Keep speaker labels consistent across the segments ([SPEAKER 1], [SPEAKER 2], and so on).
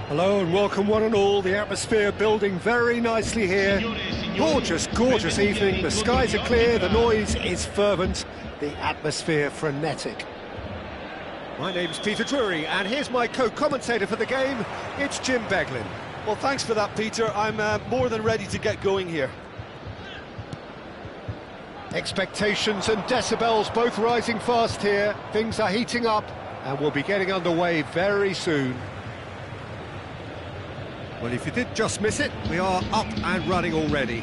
[SPEAKER 1] Hello and welcome one and all. The atmosphere building very nicely here. Gorgeous, gorgeous evening. The skies are clear, the noise is fervent, the atmosphere frenetic. My name's Peter Drury and here's my co-commentator for the game. It's Jim Beglin.
[SPEAKER 2] Well, thanks for that, Peter. I'm more than ready to get going here.
[SPEAKER 1] Expectations and decibels both rising fast here. Things are heating up and we'll be getting underway very soon. Well, if you did just miss it, we are up and running already.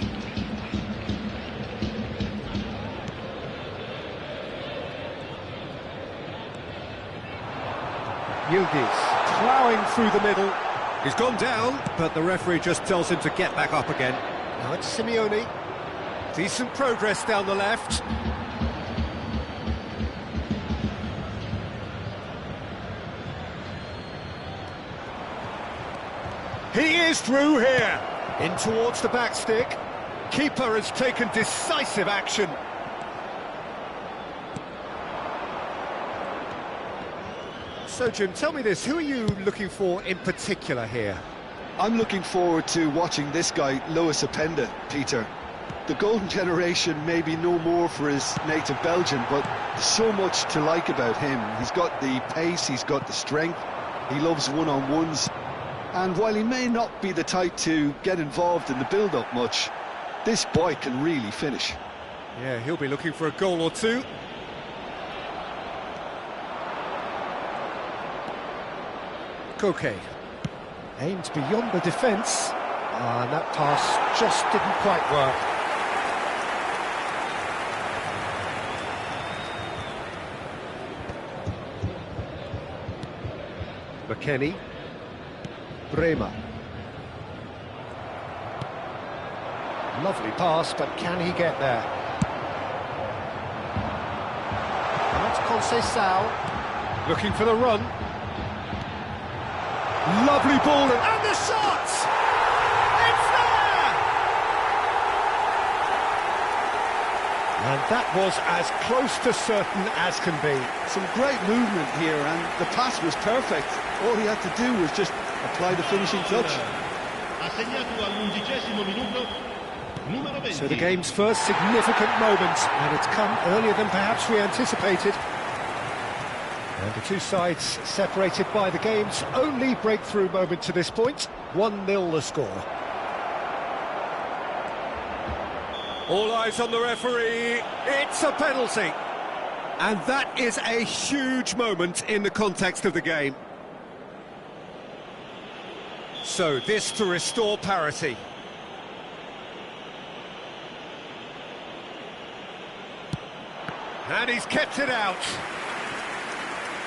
[SPEAKER 1] Yildiz ploughing through the middle. He's gone down, but the referee just tells him to get back up again. Now it's Simeone. Decent progress down the left. He is through here. In towards the back stick. Keeper has taken decisive action. So, Jim, tell me this, who are you looking for in particular here?
[SPEAKER 2] I'm looking forward to watching this guy, Lois Openda, Peter. The golden generation may be no more for his native Belgium, but there's so much to like about him. He's got the pace, he's got the strength, he loves one-on-ones. And while he may not be the type to get involved in the build-up much, this boy can really finish.
[SPEAKER 1] Yeah, he'll be looking for a goal or two. Koke aims beyond the defence, and that pass just didn't quite work. McKennie. Bremer. Lovely pass, but can he get there? That's Conceição. Looking for the run. Lovely ball and the shot! It's there! And that was as close to certain as can be.
[SPEAKER 2] Some great movement here, and the pass was perfect. All he had to do was just apply the finishing touch.
[SPEAKER 1] So the game's first significant moment, and it's come earlier than perhaps we anticipated. And the two sides separated by the game's only breakthrough moment to this point. 1-0 the score. All eyes on the referee. It's a penalty. And that is a huge moment in the context of the game. So this to restore parity. And he's kept it out.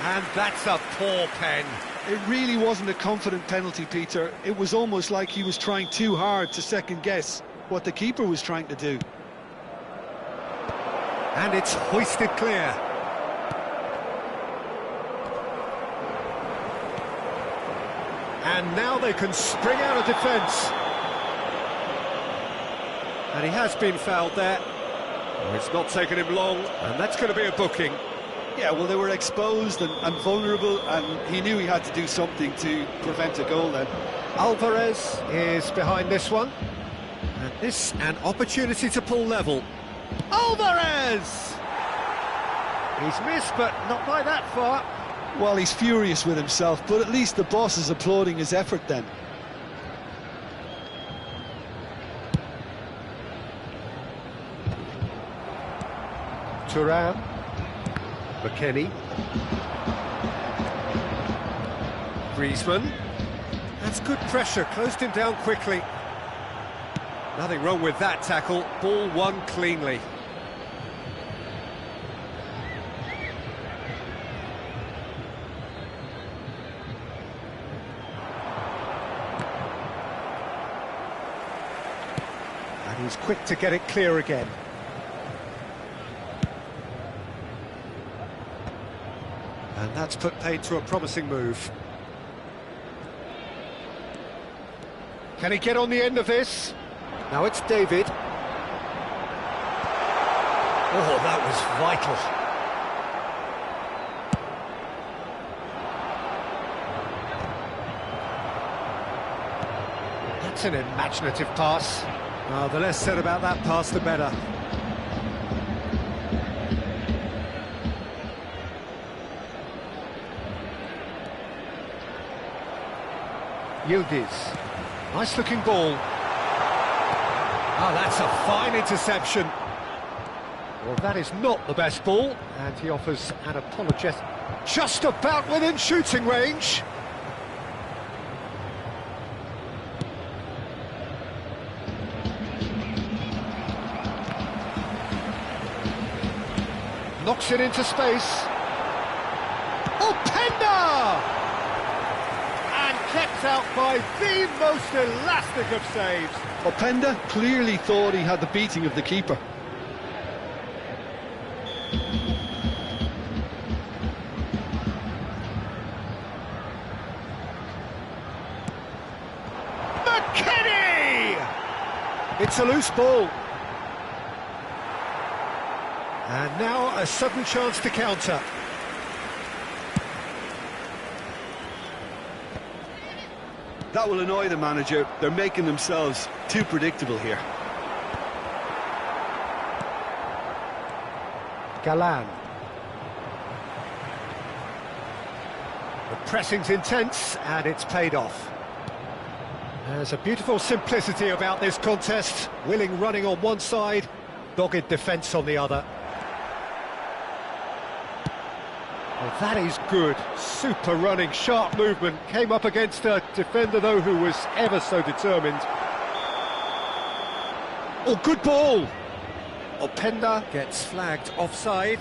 [SPEAKER 1] And that's a poor pen.
[SPEAKER 2] It really wasn't a confident penalty, Peter. It was almost like he was trying too hard to second-guess what the keeper was trying to do.
[SPEAKER 1] And it's hoisted clear. And now they can spring out of defence. And he has been fouled there. Well, it's not taken him long, and that's going to be a booking.
[SPEAKER 2] Yeah, well, they were exposed and vulnerable, and he knew he had to do something to prevent a goal then.
[SPEAKER 1] Alvarez is behind this one. And this, an opportunity to pull level. Alvarez! He's missed, but not by that far.
[SPEAKER 2] Well, he's furious with himself, but at least the boss is applauding his effort then.
[SPEAKER 1] Thuram. McKennie. Griezmann. That's good pressure, closed him down quickly. Nothing wrong with that tackle, ball won cleanly. And he's quick to get it clear again. And that's put paid to a promising move. Can he get on the end of this? Now it's David. Oh, that was vital. That's an imaginative pass. The less said about that pass, the better. Yildiz. Nice looking ball. That's a fine interception. Well, that is not the best ball, and he offers an apologetic. Just about within shooting range. Knocks it into space. Openda! And kept out by the most elastic of saves.
[SPEAKER 2] Openda clearly thought he had the beating of the keeper.
[SPEAKER 1] It's a loose ball. And now a sudden chance to counter.
[SPEAKER 2] That will annoy the manager. They're making themselves too predictable here.
[SPEAKER 1] Galan. The pressing's intense and it's paid off. There's a beautiful simplicity about this contest. Willing running on one side, dogged defence on the other. Well, that is good. Super running, sharp movement. Came up against a defender, though, who was ever so determined. Oh, good ball! Openda gets flagged offside.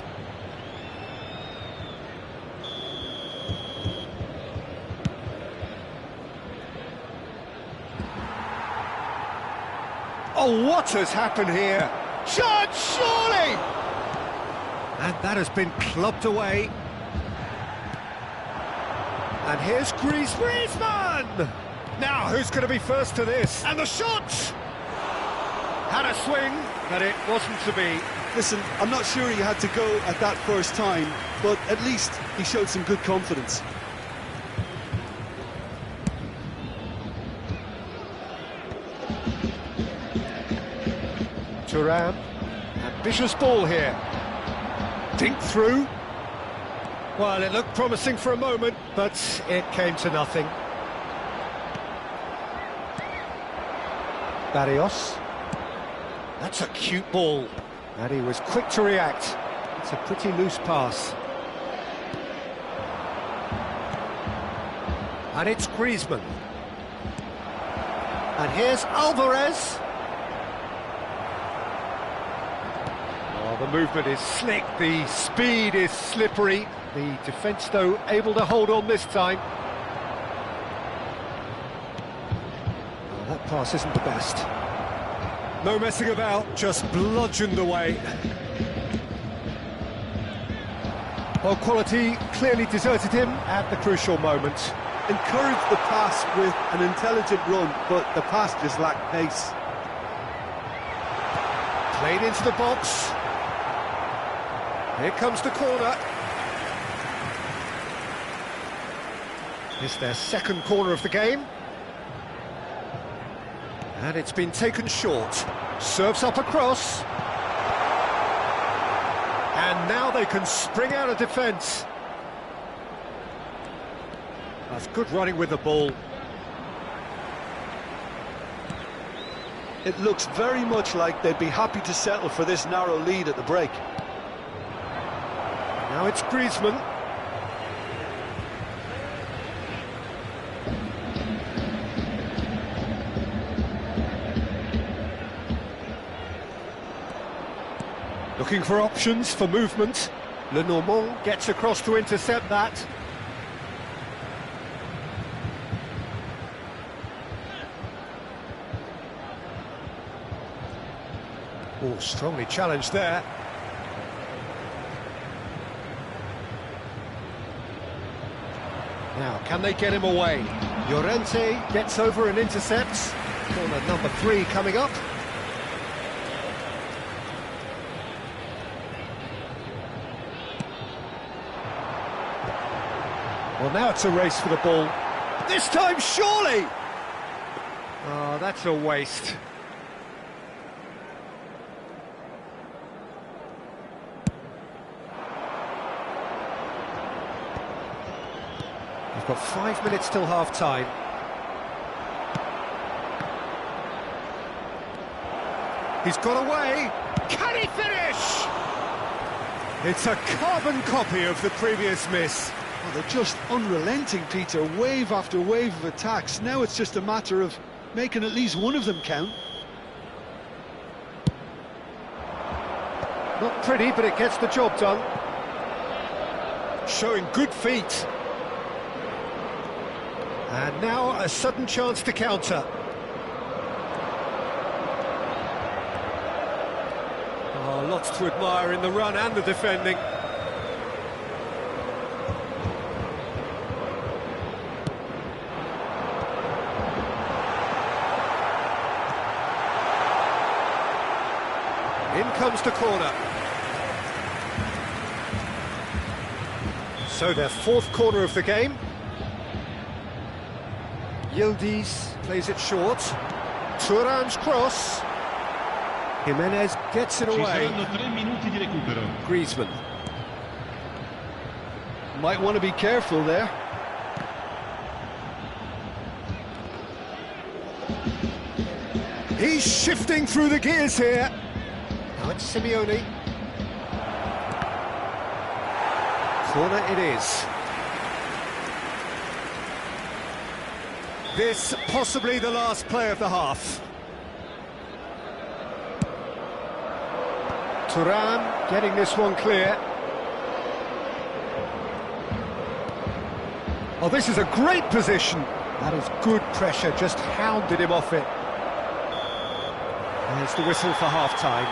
[SPEAKER 1] Oh, what has happened here? Chance, surely! And that has been clubbed away. And here's Griezmann! Now, who's going to be first to this? And the shot! Had a swing, but it wasn't to be.
[SPEAKER 2] Listen, I'm not sure he had to go at that first time, but at least he showed some good confidence.
[SPEAKER 1] Thuram, ambitious ball here. Dink through. Well, it looked promising for a moment, but it came to nothing. Barrios. That's a cute ball. And he was quick to react. It's a pretty loose pass. And it's Griezmann. And here's Alvarez. The movement is slick, the speed is slippery. The defence, though, able to hold on this time. Oh, that pass isn't the best. No messing about, just bludgeoned away. Well, quality clearly deserted him at the crucial moment.
[SPEAKER 2] Encouraged the pass with an intelligent run, but the pass just lacked pace.
[SPEAKER 1] Played into the box. Here comes the corner. It's their second corner of the game. And it's been taken short. Serves up across. And now they can spring out of defence. That's good running with the ball.
[SPEAKER 2] It looks very much like they'd be happy to settle for this narrow lead at the break.
[SPEAKER 1] Now it's Griezmann. Looking for options for movement. Lenormand gets across to intercept that. Oh, strongly challenged there. Now, can they get him away? Llorente gets over and intercepts. Corner number 3 coming up. Well, now it's a race for the ball. This time, surely! Oh, that's a waste. We've got 5 minutes till half-time. He's got away. Can he finish? It's a carbon copy of the previous miss.
[SPEAKER 2] Well, they're just unrelenting, Peter. Wave after wave of attacks. Now it's just a matter of making at least one of them count.
[SPEAKER 1] Not pretty, but it gets the job done. Showing good feet. And now a sudden chance to counter. Oh, lots to admire in the run and the defending. In comes the corner. So their fourth corner of the game. Yildiz plays it short. Thuram's cross. Jimenez gets it away. Griezmann.
[SPEAKER 2] Might want to be careful there.
[SPEAKER 1] He's shifting through the gears here. Now it's Simeone. Corner it is. This possibly the last play of the half. Thuram getting this one clear. Oh, this is a great position. That is good pressure, just hounded him off it. There's the whistle for half-time.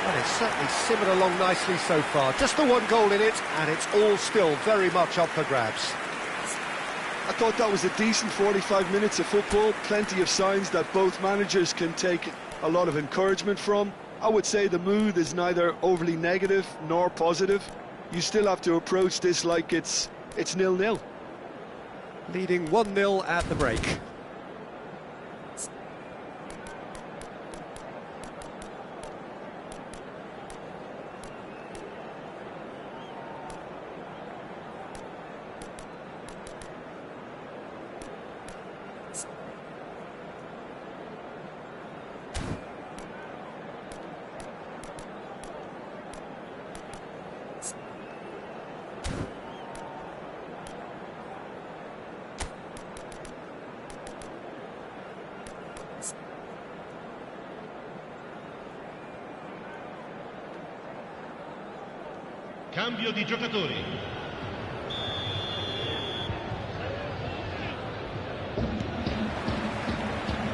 [SPEAKER 1] Well, it's certainly simmered along nicely so far. Just the one goal in it, and it's all still very much up for grabs.
[SPEAKER 2] I thought that was a decent 45 minutes of football. Plenty of signs that both managers can take a lot of encouragement from. I would say the mood is neither overly negative nor positive. You still have to approach this like it's 0-0.
[SPEAKER 1] Leading 1-0 at the break.
[SPEAKER 3] Cambio di giocatori.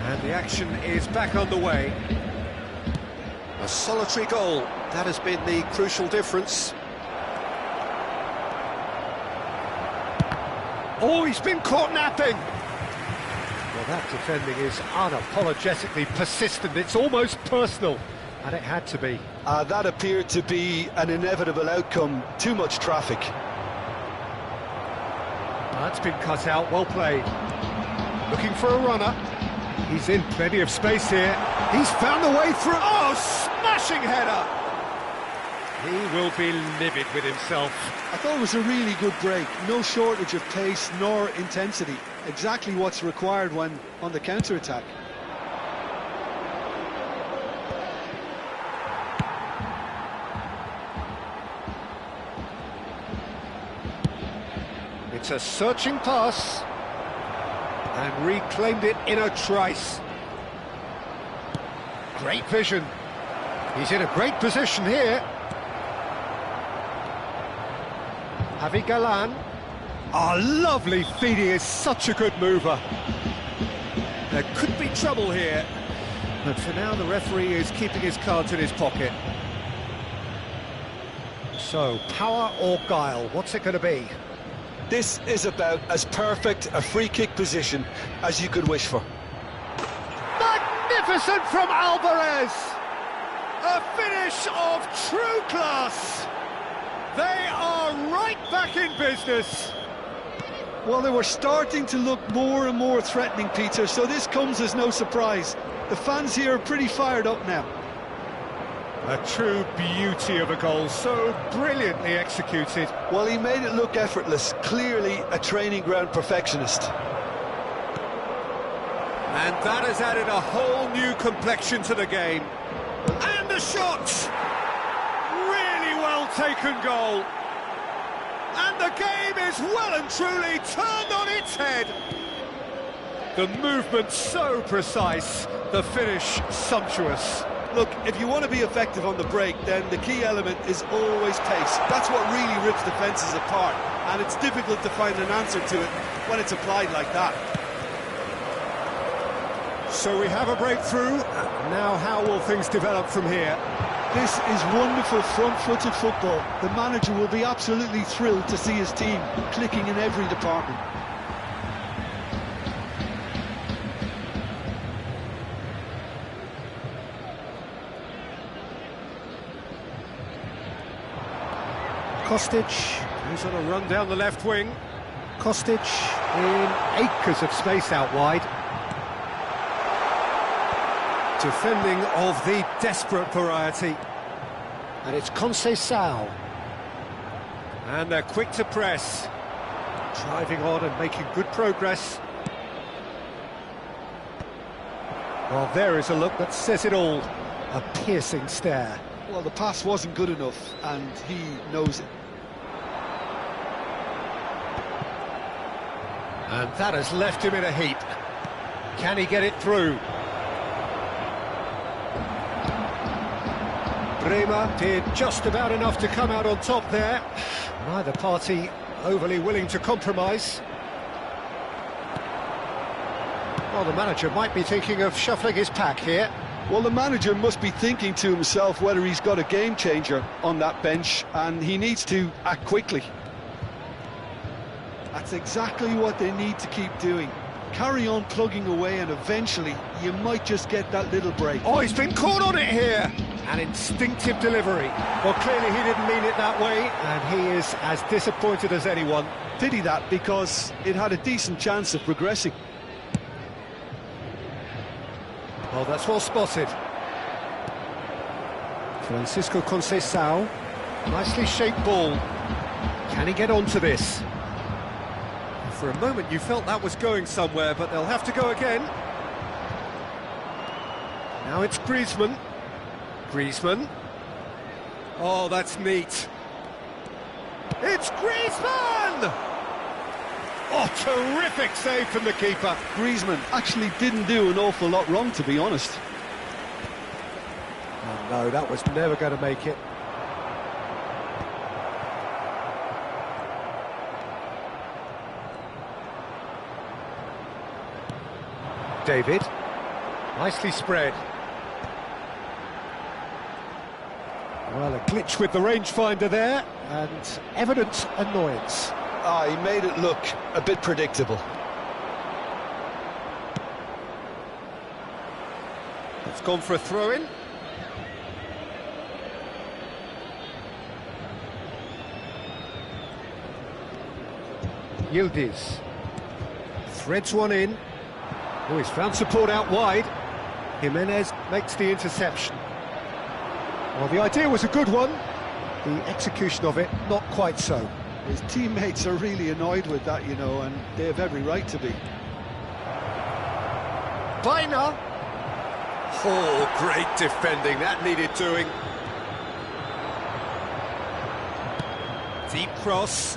[SPEAKER 1] And the action is back underway. A solitary goal, that has been the crucial difference. Oh, he's been caught napping! Well, that defending is unapologetically persistent, it's almost personal. And it had to be.
[SPEAKER 2] That appeared to be an inevitable outcome. Too much traffic.
[SPEAKER 1] That's been cut out, well played. Looking for a runner. He's in plenty of space here. He's found a way through. Oh, smashing header! He will be livid with himself.
[SPEAKER 2] I thought it was a really good break. No shortage of pace nor intensity. Exactly what's required when on the counter-attack.
[SPEAKER 1] It's a searching pass, and reclaimed it in a trice. Great vision. He's in a great position here. Javi Galan. Oh, lovely feed, he is such a good mover. There could be trouble here, but for now the referee is keeping his cards in his pocket. So, power or guile, what's it going to be?
[SPEAKER 2] This is about as perfect a free-kick position as you could wish for.
[SPEAKER 1] Magnificent from Alvarez! A finish of true class! They are right back in business!
[SPEAKER 2] Well, they were starting to look more and more threatening, Peter, so this comes as no surprise. The fans here are pretty fired up now.
[SPEAKER 1] A true beauty of a goal, so brilliantly executed.
[SPEAKER 2] Well, he made it look effortless, clearly a training ground perfectionist.
[SPEAKER 1] And that has added a whole new complexion to the game. And the shot! Really well taken goal. And the game is well and truly turned on its head. The movement so precise, the finish sumptuous.
[SPEAKER 2] Look, if you want to be effective on the break, then the key element is always pace. That's what really rips defences apart, and it's difficult to find an answer to it when it's applied like that.
[SPEAKER 1] So we have a breakthrough. Now how will things develop from here?
[SPEAKER 2] This is wonderful front-footed football. The manager will be absolutely thrilled to see his team clicking in every department.
[SPEAKER 1] Kostic, he's on a run down the left wing. Kostic in acres of space out wide. Defending of the desperate variety. And it's Conceição. And they're quick to press. Driving on and making good progress. Well, there is a look that says it all. A piercing stare.
[SPEAKER 2] Well, the pass wasn't good enough, and he knows it.
[SPEAKER 1] And that has left him in a heap. Can he get it through? Bremer did just about enough to come out on top there. Neither party overly willing to compromise. Well, the manager might be thinking of shuffling his pack here.
[SPEAKER 2] Well, the manager must be thinking to himself whether he's got a game changer on that bench, and he needs to act quickly. That's exactly what they need to keep doing. Carry on plugging away, and eventually you might just get that little break.
[SPEAKER 1] Oh, he's been caught on it here! An instinctive delivery. Well, clearly he didn't mean it that way, and he is as disappointed as anyone.
[SPEAKER 2] Did he that? Because it had a decent chance of progressing.
[SPEAKER 1] Well, that's well spotted. Francisco Conceição. Nicely shaped ball. Can he get onto this? For a moment you felt that was going somewhere, but they'll have to go again. Now it's Griezmann. Griezmann. Oh, that's neat. It's Griezmann! Oh, terrific save from the keeper.
[SPEAKER 2] Griezmann actually didn't do an awful lot wrong, to be honest.
[SPEAKER 1] Oh, no, that was never going to make it. David, nicely spread. Well, a glitch with the rangefinder there, and evident annoyance.
[SPEAKER 2] He made it look a bit predictable.
[SPEAKER 1] It's gone for a throw-in. Yildiz threads one in. Oh, he's found support out wide. Jimenez makes the interception. Well, the idea was a good one. The execution of it, not quite so.
[SPEAKER 2] His teammates are really annoyed with that, you know, and they have every right to be.
[SPEAKER 1] Baina. Oh, great defending. That needed doing. Deep cross.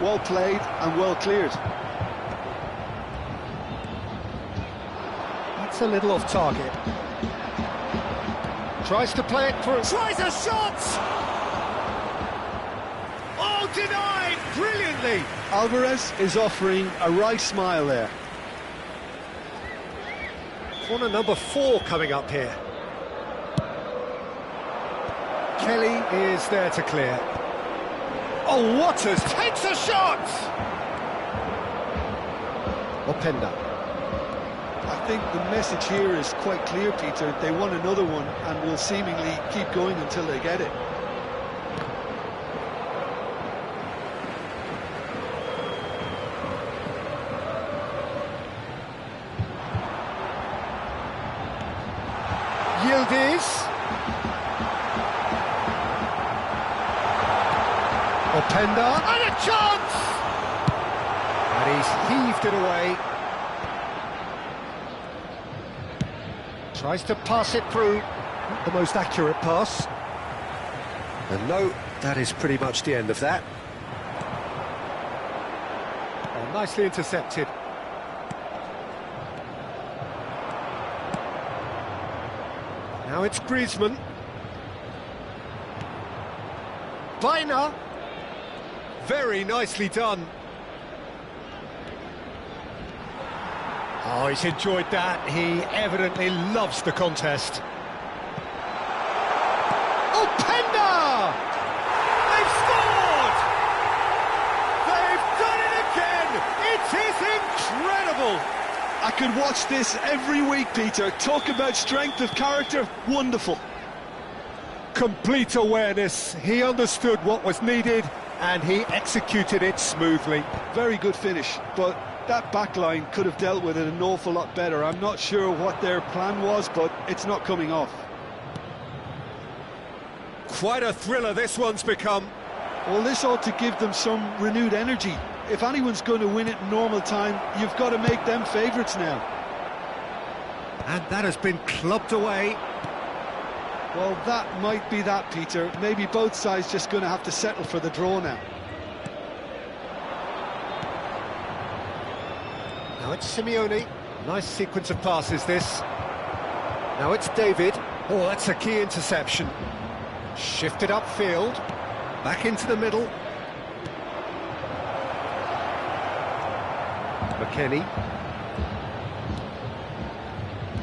[SPEAKER 2] Well played and well cleared.
[SPEAKER 1] That's a little off target. Tries to play it through. Tries a shot! Oh, denied! Brilliantly!
[SPEAKER 2] Alvarez is offering a right smile there.
[SPEAKER 1] Corner number 4 coming up here. Kelly is there to clear. Oh, Waters takes a shot! Openda.
[SPEAKER 2] I think the message here is quite clear, Peter. They want another one and will seemingly keep going until they get it.
[SPEAKER 1] Valdez. Openda, and a chance! And he's heaved it away. Tries to pass it through. Not the most accurate pass. And no, that is pretty much the end of that. Oh, nicely intercepted. Now it's Griezmann. Baina. Very nicely done. Oh, he's enjoyed that. He evidently loves the contest. Openda! They've scored! They've done it again! It is incredible!
[SPEAKER 2] I could watch this every week, Peter. Talk about strength of character, wonderful.
[SPEAKER 1] Complete awareness. He understood what was needed and he executed it smoothly.
[SPEAKER 2] Very good finish, but that back line could have dealt with it an awful lot better. I'm not sure what their plan was, but it's not coming off.
[SPEAKER 1] Quite a thriller this one's become.
[SPEAKER 2] Well, this ought to give them some renewed energy. If anyone's going to win it in normal time, you've got to make them favourites now.
[SPEAKER 1] And that has been clubbed away.
[SPEAKER 2] Well, that might be that, Peter. Maybe both sides just going to have to settle for the draw now.
[SPEAKER 1] Now it's Simeone. Nice sequence of passes, this. Now it's David. Oh, that's a key interception. Shifted upfield. Back into the middle. McKennie.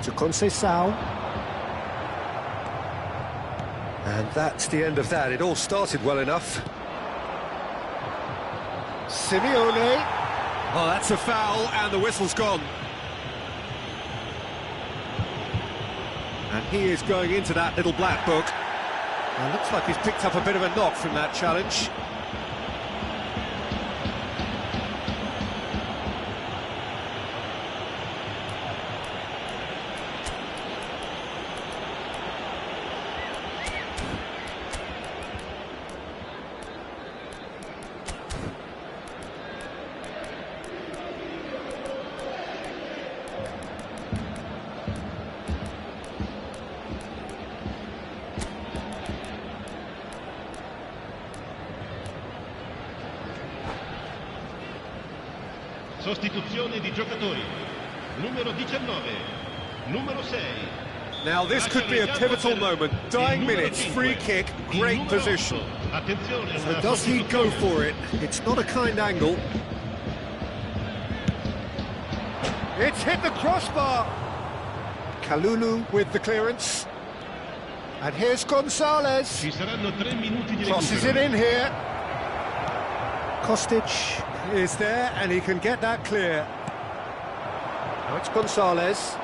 [SPEAKER 1] To Conceição. And that's the end of that. It all started well enough. Simeone. Oh, that's a foul, and the whistle's gone. And he is going into that little black book. And looks like he's picked up a bit of a knock from that challenge.
[SPEAKER 3] Sostituzione di giocatori. Numero 19, numero 6.
[SPEAKER 1] Now this could be a pivotal moment. Dying minutes, free kick, great position. So does he go for it? It's not a kind angle. It's hit the crossbar. Kalulu with the clearance. And here's Gonzalez.
[SPEAKER 3] Ci saranno 3 minuti di
[SPEAKER 1] Crosses it in here. Kostic is there and he can get that clear. Now it's Gonzalez.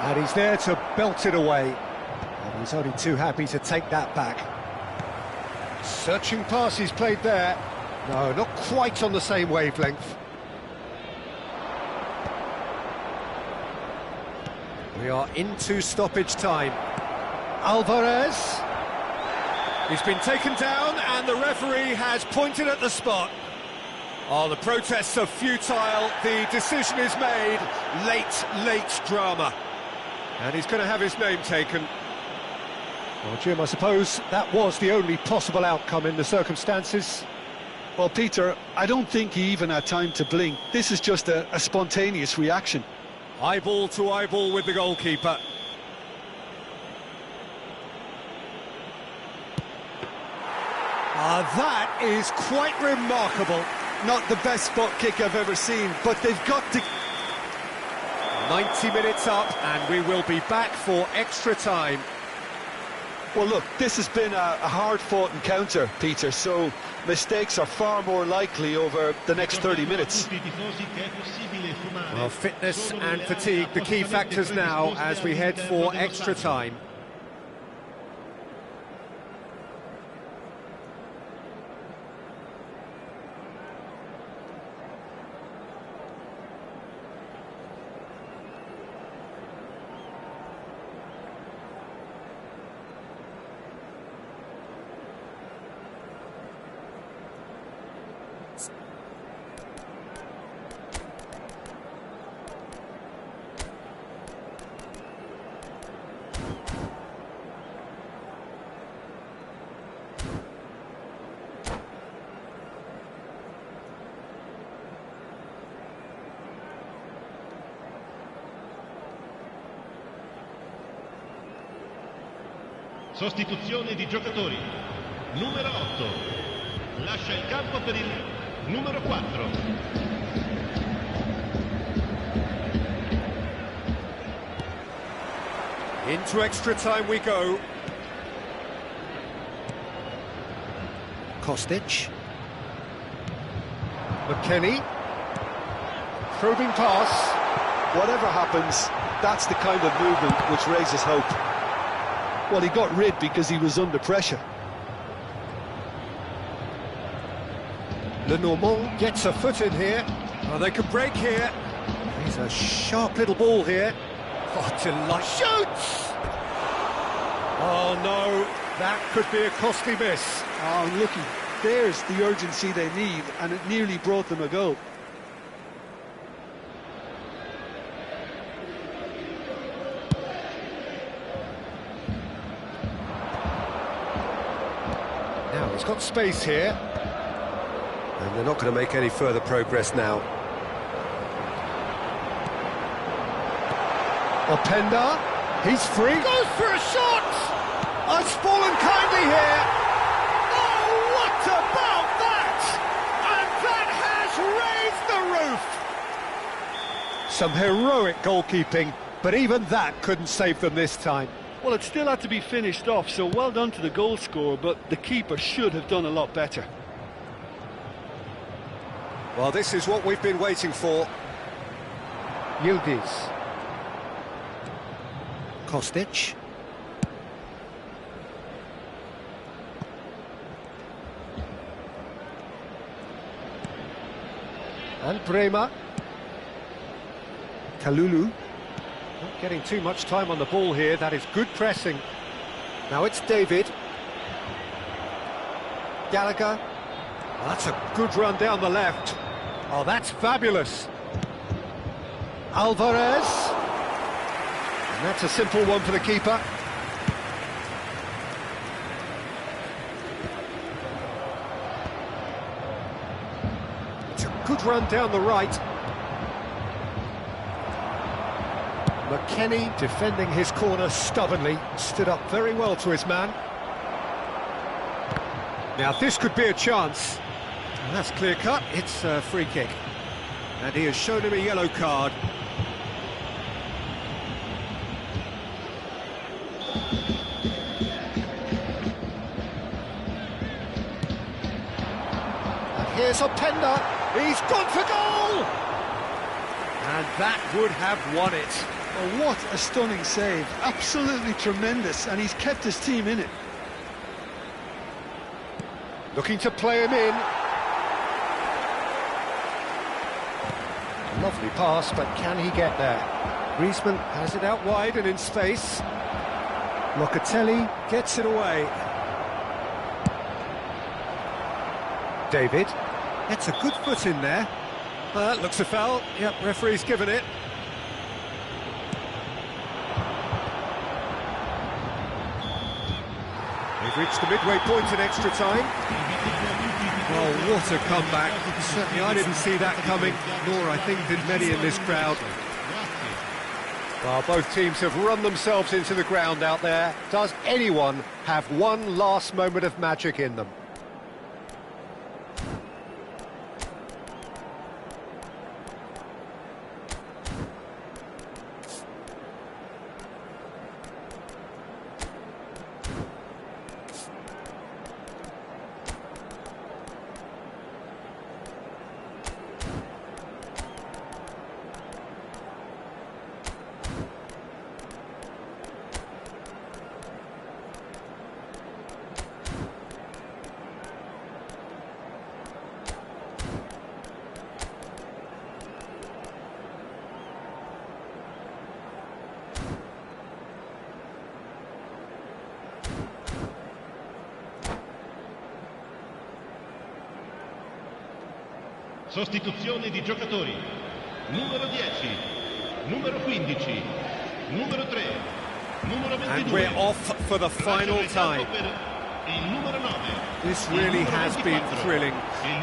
[SPEAKER 1] And he's there to belt it away. And he's only too happy to take that back. Searching pass he's played there. No, not quite on the same wavelength. We are into stoppage time. Alvarez. He's been taken down and the referee has pointed at the spot. Oh, the protests are futile. The decision is made. Late drama. And he's going to have his name taken. Well, Jim, I suppose that was the only possible outcome in the circumstances.
[SPEAKER 2] Well, Peter, I don't think he even had time to blink. This is just a spontaneous reaction.
[SPEAKER 1] Eyeball to eyeball with the goalkeeper. That is quite remarkable.
[SPEAKER 2] Not the best spot kick I've ever seen, but they've got to...
[SPEAKER 1] 90 minutes up, and we will be back for extra time.
[SPEAKER 2] Well, look, this has been a hard-fought encounter, Peter, so mistakes are far more likely over the next 30 minutes.
[SPEAKER 1] Well, fitness and fatigue, the key factors now as we head for extra time.
[SPEAKER 3] Sostituzione di giocatori. Numero 8. Lascia il campo per il numero 4.
[SPEAKER 1] Into extra time we go. Kostic. McKennie. Probing pass.
[SPEAKER 2] Whatever happens, that's the kind of movement which raises hope. Well, he got rid because he was under pressure.
[SPEAKER 1] Lenormand gets a foot in here. Oh, they could break here. He's a sharp little ball here. Oh, delight. Shoots! Oh, no. That could be a costly miss.
[SPEAKER 2] Oh, looky, there's the urgency they need, and it nearly brought them a goal.
[SPEAKER 1] Now, he's got space here. And they're not going to make any further progress now. Openda, he's free. Goes for a shot! Oh, it's fallen kindly here. Oh, what about that? And that has raised the roof. Some heroic goalkeeping, but even that couldn't save them this time.
[SPEAKER 2] Well, it still had to be finished off, so well done to the goal scorer, but the keeper should have done a lot better.
[SPEAKER 1] Well, this is what we've been waiting for. Yildiz. Kostic. And Bremer. Kalulu. Not getting too much time on the ball here. That is good pressing. Now it's David. Gallagher. Oh, that's a good run down the left. Oh, that's fabulous. Alvarez. And that's a simple one for the keeper. It's a good run down the right. McKennie defending his corner stubbornly. Stood up very well to his man. Now this could be a chance. And that's clear cut, it's a free kick. And he has shown him a yellow card. And here's Openda, he's gone for goal! And that would have won it.
[SPEAKER 2] Oh, what a stunning save, absolutely tremendous, and he's kept his team in it.
[SPEAKER 1] Looking to play him in. Lovely pass, but can he get there? Griezmann has it out wide and in space. Locatelli gets it away. David gets a good foot in there. That looks a foul. Yep, referee's given it. They've reached the midway point in extra time. Oh, what a comeback. Certainly I didn't see that coming, nor I think did many in this crowd. Well, both teams have run themselves into the ground out there. Does anyone have one last moment of magic in them?
[SPEAKER 3] Sostituzione di giocatori. Numero 10, numero 15, numero 3, numero 22.
[SPEAKER 1] And we're off for the final time.
[SPEAKER 3] Il numero 9.
[SPEAKER 1] This really has been thrilling.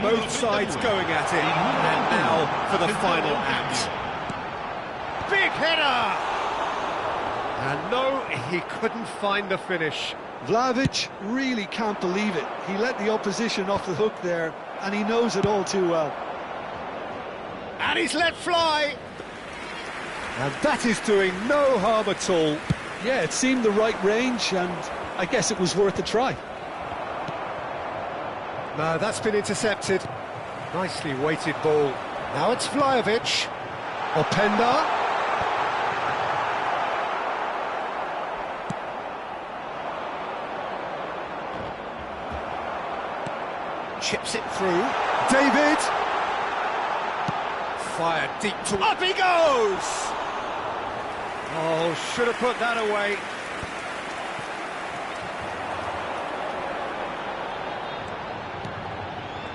[SPEAKER 1] Both sides going at it. And now for the final act. Big header! And no, he couldn't find the finish.
[SPEAKER 2] Vlahovic really can't believe it. He let the opposition off the hook there, and he knows it all too well.
[SPEAKER 1] And he's let fly! And that is doing no harm at all.
[SPEAKER 2] Yeah, it seemed the right range, and I guess it was worth a try.
[SPEAKER 1] No, that's been intercepted. Nicely weighted ball. Now it's Vlahovic. Openda. Chips it through. David. Fired deep to... Up he goes! Oh, should have put that away.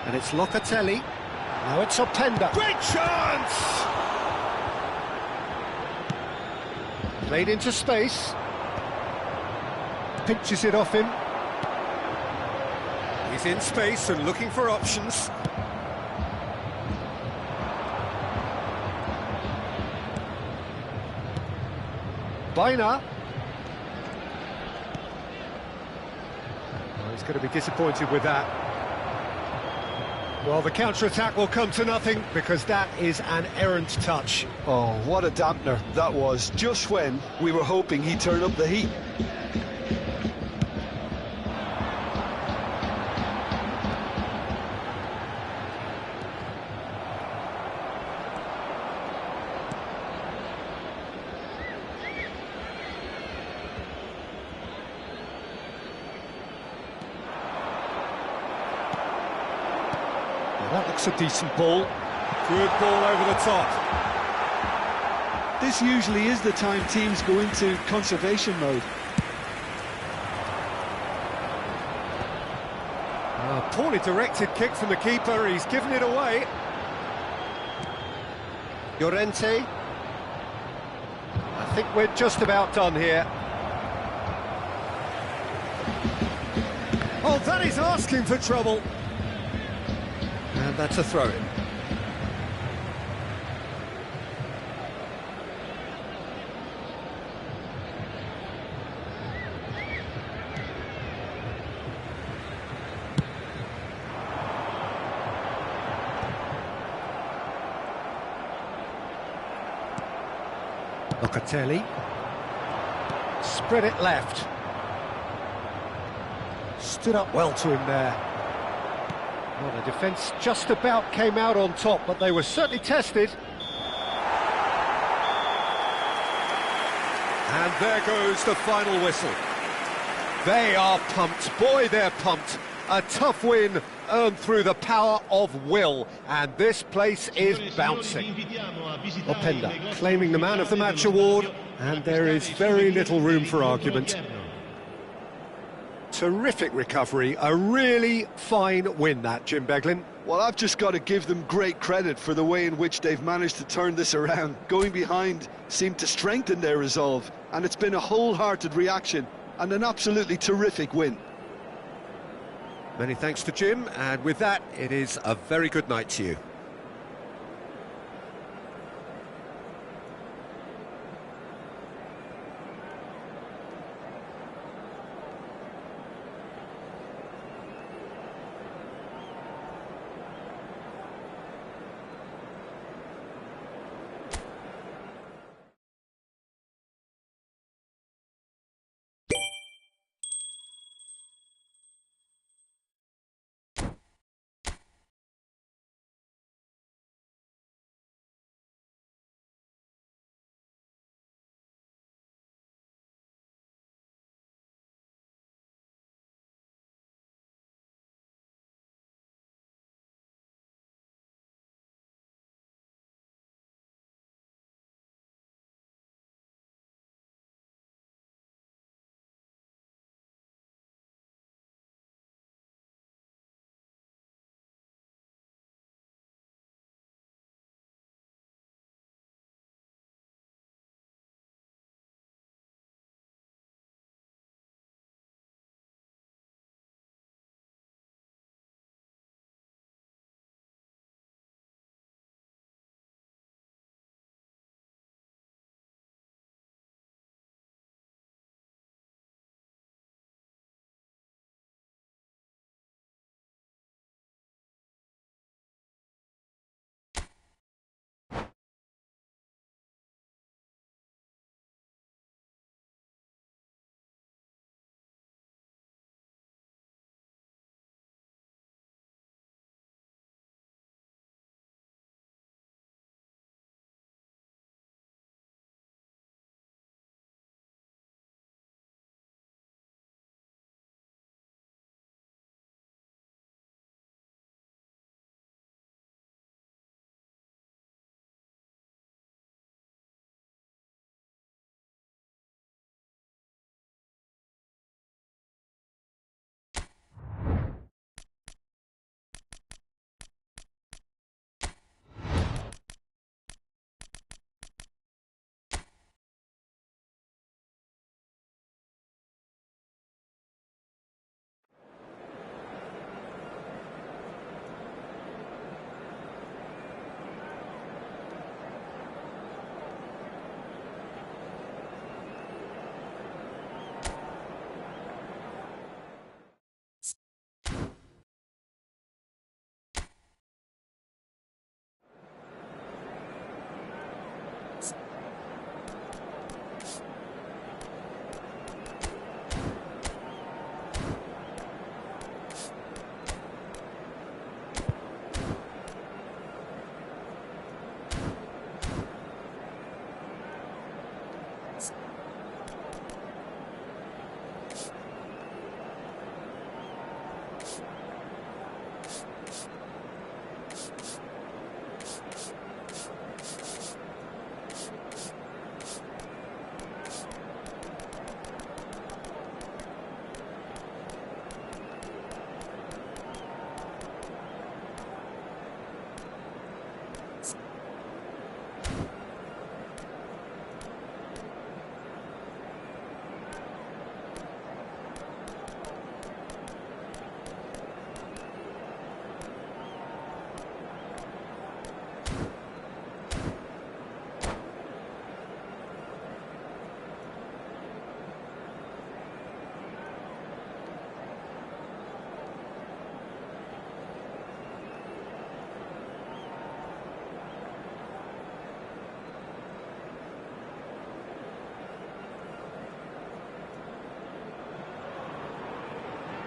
[SPEAKER 1] And it's Locatelli. Now it's Openda. Great chance! Played into space. Pinches it off him. He's in space and looking for options. Baina. Oh, he's going to be disappointed with that. Well, the counter-attack will come to nothing because that is an errant touch.
[SPEAKER 2] Oh, what a dampener that was, just when we were hoping he'd turn up the heat.
[SPEAKER 1] That looks a decent ball. Good ball over the top.
[SPEAKER 2] This usually is the time teams go into conservation mode.
[SPEAKER 1] A poorly directed kick from the keeper, he's given it away. Llorente. I think we're just about done here. Oh, that is asking for trouble. And that's a throw-in. Locatelli. Spread it left. Stood up well to him there. Well, the defence just about came out on top, but they were certainly tested. And there goes the final whistle. They are pumped. Boy, they're pumped. A tough win earned through the power of will, and this place is bouncing. Openda claiming the Man of the Match award, and there is very little room for argument. Terrific recovery, a really fine win that, Jim Beglin.
[SPEAKER 2] Well, I've just got to give them great credit for the way in which they've managed to turn this around. Going behind seemed to strengthen their resolve, and it's been a wholehearted reaction and an absolutely terrific win.
[SPEAKER 1] Many thanks to Jim, and with that, it is a very good night to you.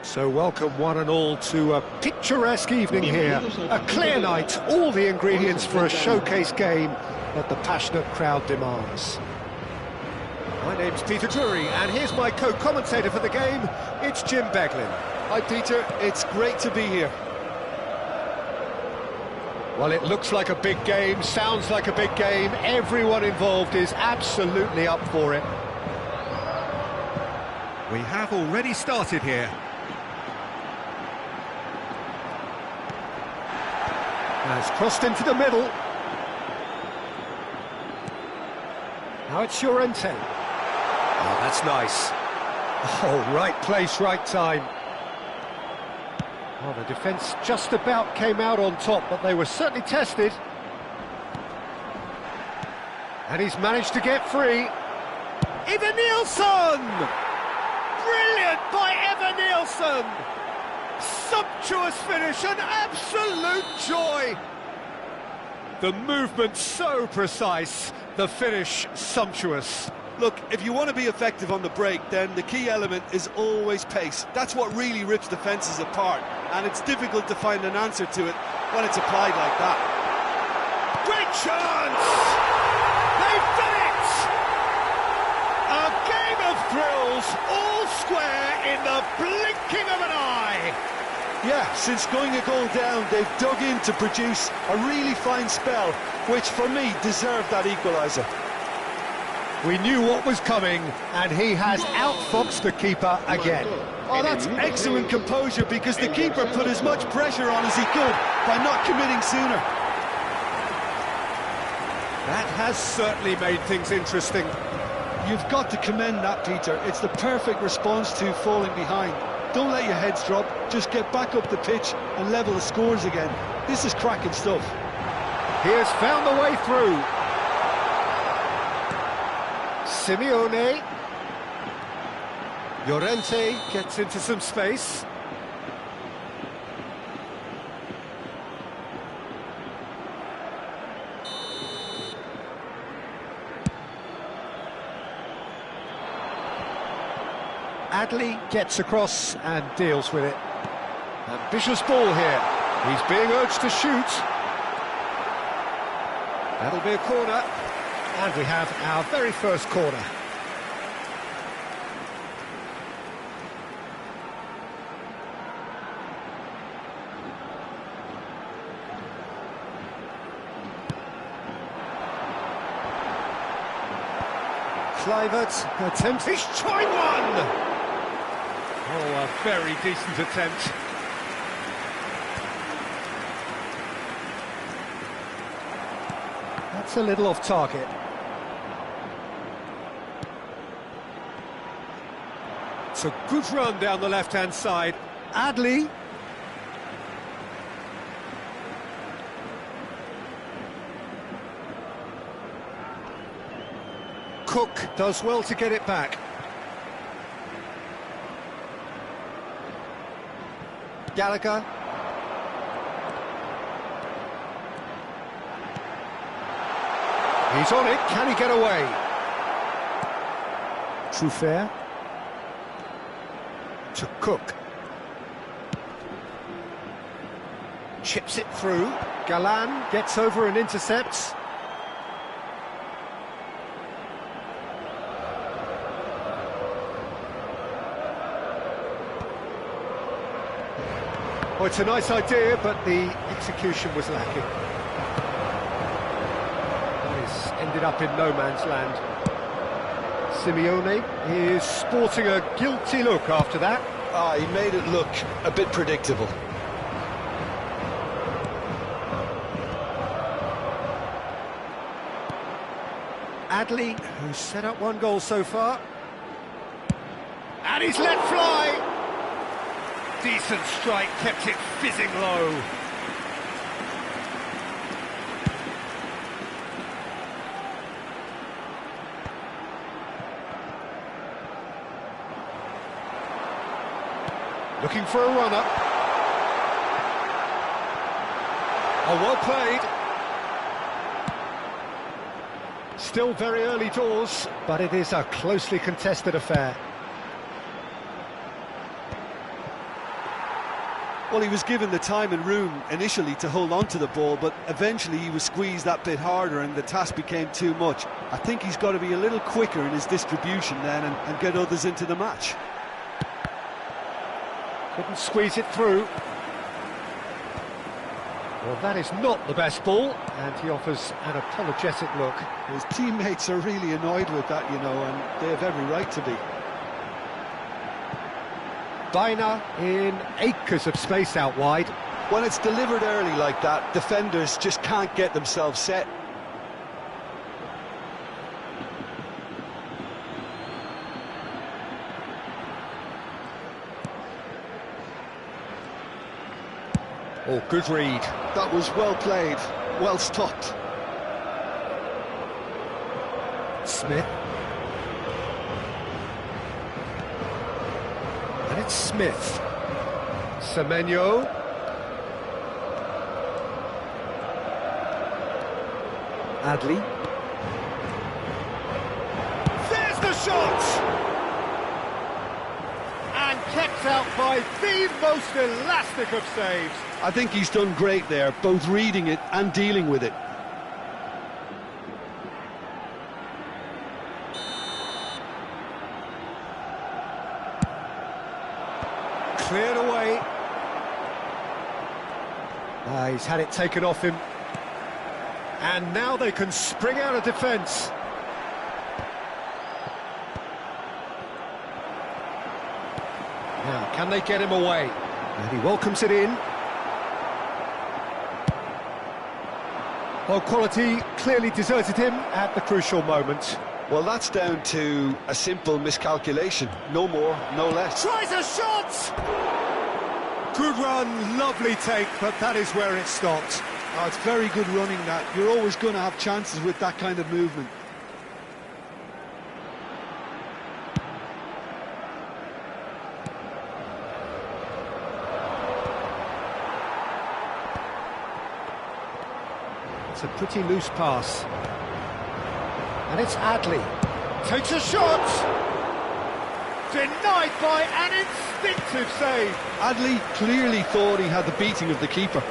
[SPEAKER 1] So welcome one and all to a picturesque evening here. A clear night, all the ingredients for a showcase game that the passionate crowd demands. My name's Peter Drury, and here's my co-commentator for the game, it's Jim Beglin.
[SPEAKER 2] Hi Peter, it's great to be here.
[SPEAKER 1] Well, it looks like a big game, sounds like a big game, everyone involved is absolutely up for it. We have already started here. Has crossed into the middle. Now it's Llorente. Oh, that's nice. Oh, right place, right time. Well, the defence just about came out on top, but they were certainly tested. And he's managed to get free. Ivan Nielsen! Brilliant by Evan Nielsen! Sumptuous finish, an absolute joy! The movement so precise, the finish sumptuous.
[SPEAKER 2] Look, if you want to be effective on the break, then the key element is always pace. That's what really rips defences apart, and it's difficult to find an answer to it when it's applied like that.
[SPEAKER 1] Great chance! They've done it! A game of thrills, all square in the blinking of an eye.
[SPEAKER 2] Yeah, since going a goal down, they've dug in to produce a really fine spell, which for me deserved that equaliser.
[SPEAKER 1] We knew what was coming, and he has outfoxed the keeper again.
[SPEAKER 2] Oh, that's excellent composure, because the keeper put as much pressure on as he could by not committing sooner.
[SPEAKER 1] That has certainly made things interesting.
[SPEAKER 2] You've got to commend that, Peter. It's the perfect response to falling behind. Don't let your heads drop, just get back up the pitch and level the scores again. This is cracking stuff.
[SPEAKER 1] He has found the way through. Simeone. Llorente gets into some space. Adley gets across and deals with it. Ambitious ball here. He's being urged to shoot. That'll be a corner. And we have our very first corner. Kluivert attempts his trying one! Oh, a very decent attempt. That's a little off target. It's a good run down the left-hand side. Adley. Cook does well to get it back. Gallagher. He's on it, can he get away? Truffert. To Cook. Chips it through. Galan gets over and intercepts. Oh, it's a nice idea, but the execution was lacking. He's ended up in no man's land. Simeone is sporting a guilty look after that.
[SPEAKER 2] He made it look a bit predictable.
[SPEAKER 1] Adley, who's set up one goal so far. And he's let fly! Decent strike, kept it fizzing low. Looking for a runner. Oh, well played. Still very early doors, but it is a closely contested affair.
[SPEAKER 2] Well, he was given the time and room initially to hold on to the ball, but eventually he was squeezed that bit harder and the task became too much. I think he's got to be a little quicker in his distribution then and get others into the match.
[SPEAKER 1] Couldn't squeeze it through. Well, that is not the best ball, and he offers an apologetic look.
[SPEAKER 2] His teammates are really annoyed with that, you know, and they have every right to be.
[SPEAKER 1] Baina in acres of space out wide.
[SPEAKER 2] When it's delivered early like that, defenders just can't get themselves set.
[SPEAKER 1] Oh, good read.
[SPEAKER 2] That was well played, well stopped.
[SPEAKER 1] Smith. And it's Smith. Semenyo. Adley. There's the shot! And kept out by the most elastic of saves.
[SPEAKER 2] I think he's done great there, both reading it and dealing with it.
[SPEAKER 1] Cleared away. He's had it taken off him. And now they can spring out of defence. Now, can they get him away? And he welcomes it in. Well, quality clearly deserted him at the crucial moment.
[SPEAKER 2] Well, that's down to a simple miscalculation. No more, no less.
[SPEAKER 1] Tries a shot! Good run, lovely take, but that is where it stopped.
[SPEAKER 2] Oh, it's very good running that. You're always going to have chances with that kind of movement.
[SPEAKER 1] It's a pretty loose pass. And it's Adley. Takes a shot! Denied by an instinctive save.
[SPEAKER 2] Adley clearly thought he had the beating of the keeper.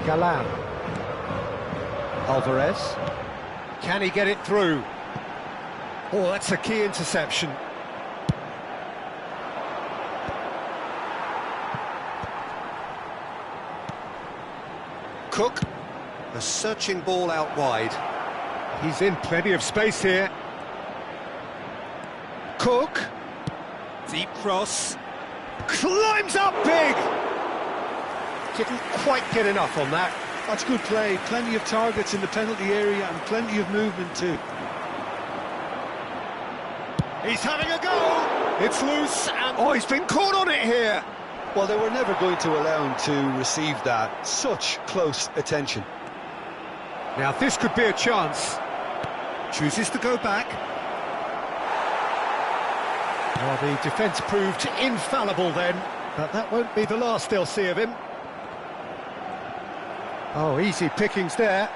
[SPEAKER 1] Galan. Alvarez. Can he get it through? Oh, that's a key interception. Cook. A searching ball out wide. He's in plenty of space here. Cook. Deep cross. Climbs up big! Didn't quite get enough on that.
[SPEAKER 2] That's good play. Plenty of targets in the penalty area and plenty of movement too.
[SPEAKER 1] He's having a go! It's loose and... Oh, he's been caught on it here!
[SPEAKER 2] Well, they were never going to allow him to receive that. Such close attention.
[SPEAKER 1] Now this could be a chance. Chooses to go back. Well, the defence proved infallible then, but that won't be the last they'll see of him. Oh, easy pickings there.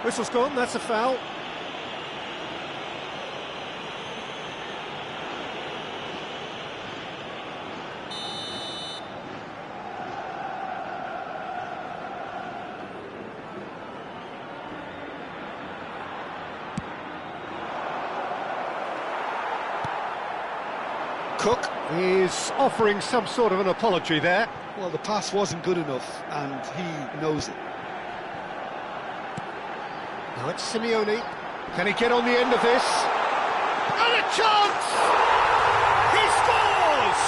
[SPEAKER 1] Whistle's gone, that's a foul. Cook is offering some sort of an apology there.
[SPEAKER 2] Well, the pass wasn't good enough, and he knows it.
[SPEAKER 1] Now it's Simeone. Can he get on the end of this? And a chance! He scores!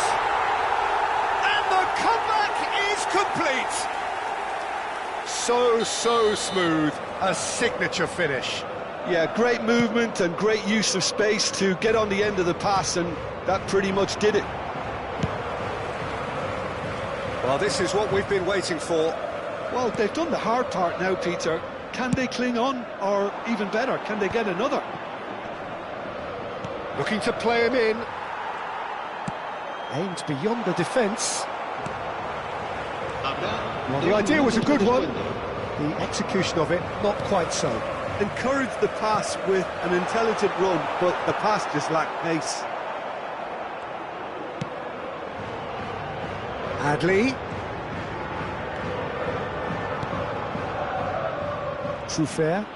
[SPEAKER 1] And the comeback is complete! So smooth. A signature finish.
[SPEAKER 2] Yeah, great movement and great use of space to get on the end of the pass, and that pretty much did it.
[SPEAKER 1] Well, this is what we've been waiting for.
[SPEAKER 2] Well, they've done the hard part now, Peter. Can they cling on, or even better, can they get another?
[SPEAKER 1] Looking to play him in. Aimed beyond the defence. Well, the idea was a good one. The execution of it, not quite so.
[SPEAKER 2] Encouraged the pass with an intelligent run, but the pass just lacked pace.
[SPEAKER 1] Adli. Truffert.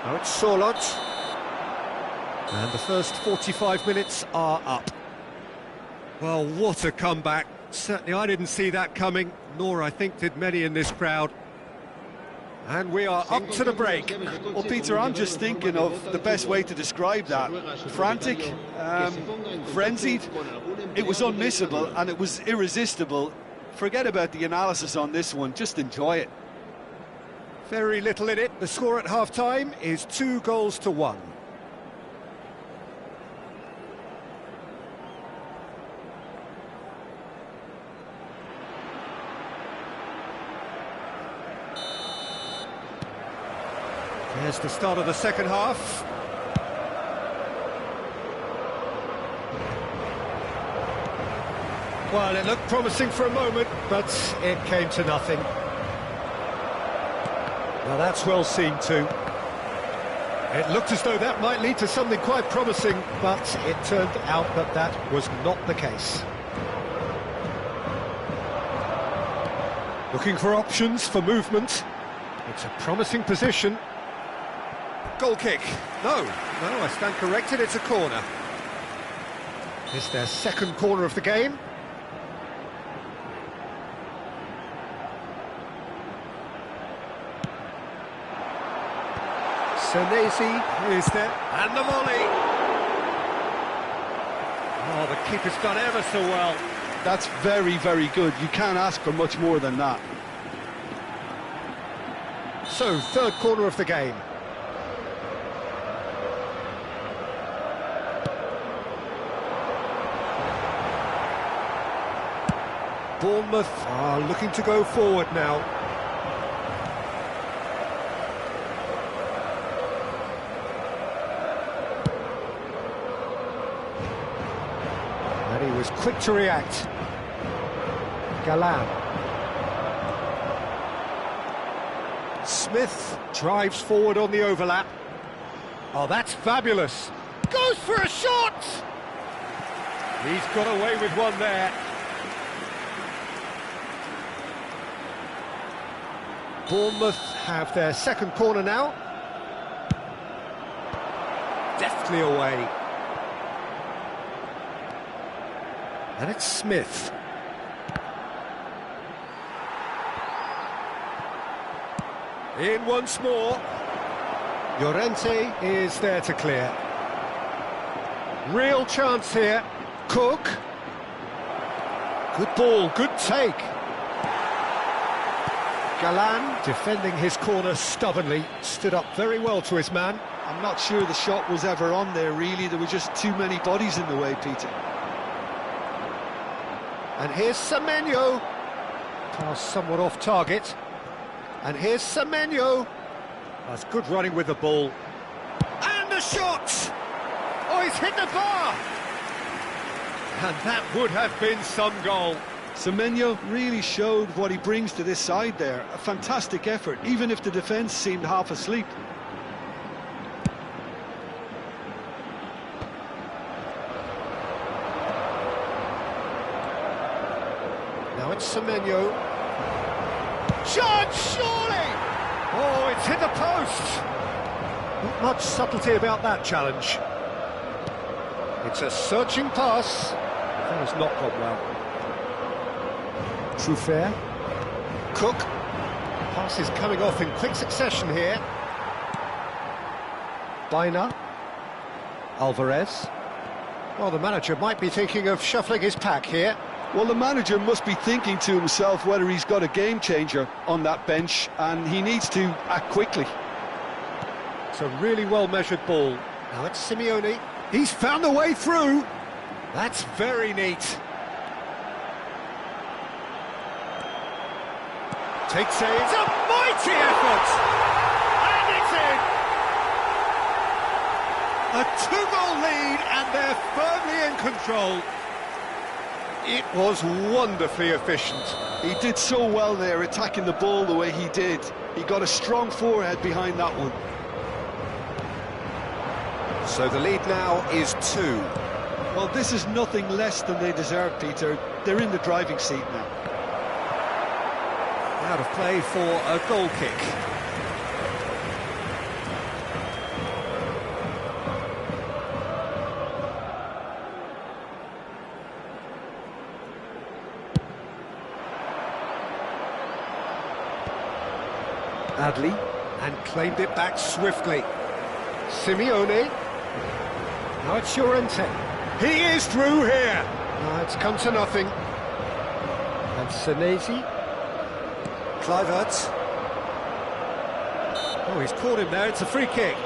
[SPEAKER 1] Now it's Sorloth. And the first 45 minutes are up. Well, what a comeback. Certainly I didn't see that coming, nor I think did many in this crowd. And we are up to the break.
[SPEAKER 2] Well, Peter, I'm just thinking of the best way to describe that. Frantic, frenzied. It was unmissable and it was irresistible. Forget about the analysis on this one, just enjoy it.
[SPEAKER 1] Very little in it. The score at half-time is 2-1. There's the start of the second half. Well, it looked promising for a moment, but it came to nothing. Now that's well seen too. It looked as though that might lead to something quite promising, but it turned out that that was not the case. Looking for options for movement. It's a promising position. Goal kick. No, I stand corrected, it's a corner. It's their second corner of the game. Senesi is there, and the volley. Oh, the keeper's done ever so well.
[SPEAKER 2] That's very, very good. You can't ask for much more than that.
[SPEAKER 1] So, third corner of the game. Bournemouth are looking to go forward now. And he was quick to react. Galan. Smith drives forward on the overlap. Oh, that's fabulous. Goes for a shot! He's got away with one there. Bournemouth have their second corner now. Deftly away. And it's Smith. In once more. Llorente is there to clear. Real chance here. Cook. Good ball, good take. Galan, defending his corner stubbornly, stood up very well to his man.
[SPEAKER 2] I'm not sure the shot was ever on there, really. There were just too many bodies in the way, Peter.
[SPEAKER 1] And here's Semenyo. Pass somewhat off target. And here's Semenyo. That's good running with the ball. And the shot! Oh, he's hit the bar! And that would have been some goal.
[SPEAKER 2] Semenyo really showed what he brings to this side there. A fantastic effort, even if the defence seemed half asleep.
[SPEAKER 1] Now it's Semenyo. Shot, surely! Oh, it's hit the post! Not much subtlety about that challenge. It's a searching pass. That has not gone well. Truffert. Cook. Pass is coming off in quick succession here. Baina. Alvarez. Well, the manager might be thinking of shuffling his pack here.
[SPEAKER 2] Well, the manager must be thinking to himself whether he's got a game changer on that bench, and he needs to act quickly.
[SPEAKER 1] It's a really well-measured ball. Now it's Simeone. He's found a way through. That's very neat. Takes a... It's a mighty effort! And it's in! A two-goal lead, and they're firmly in control. It was wonderfully efficient.
[SPEAKER 2] He did so well there, attacking the ball the way he did. He got a strong forehead behind that one.
[SPEAKER 1] So the lead now is 2.
[SPEAKER 2] Well, this is nothing less than they deserve, Peter. They're in the driving seat now.
[SPEAKER 1] Out of play for a goal kick. Adley, and claimed it back swiftly. Simeone. Now it's Llorente. He is through here. It's come to nothing. And Senesi. Kluivert. Oh, he's caught him there. It's a free kick.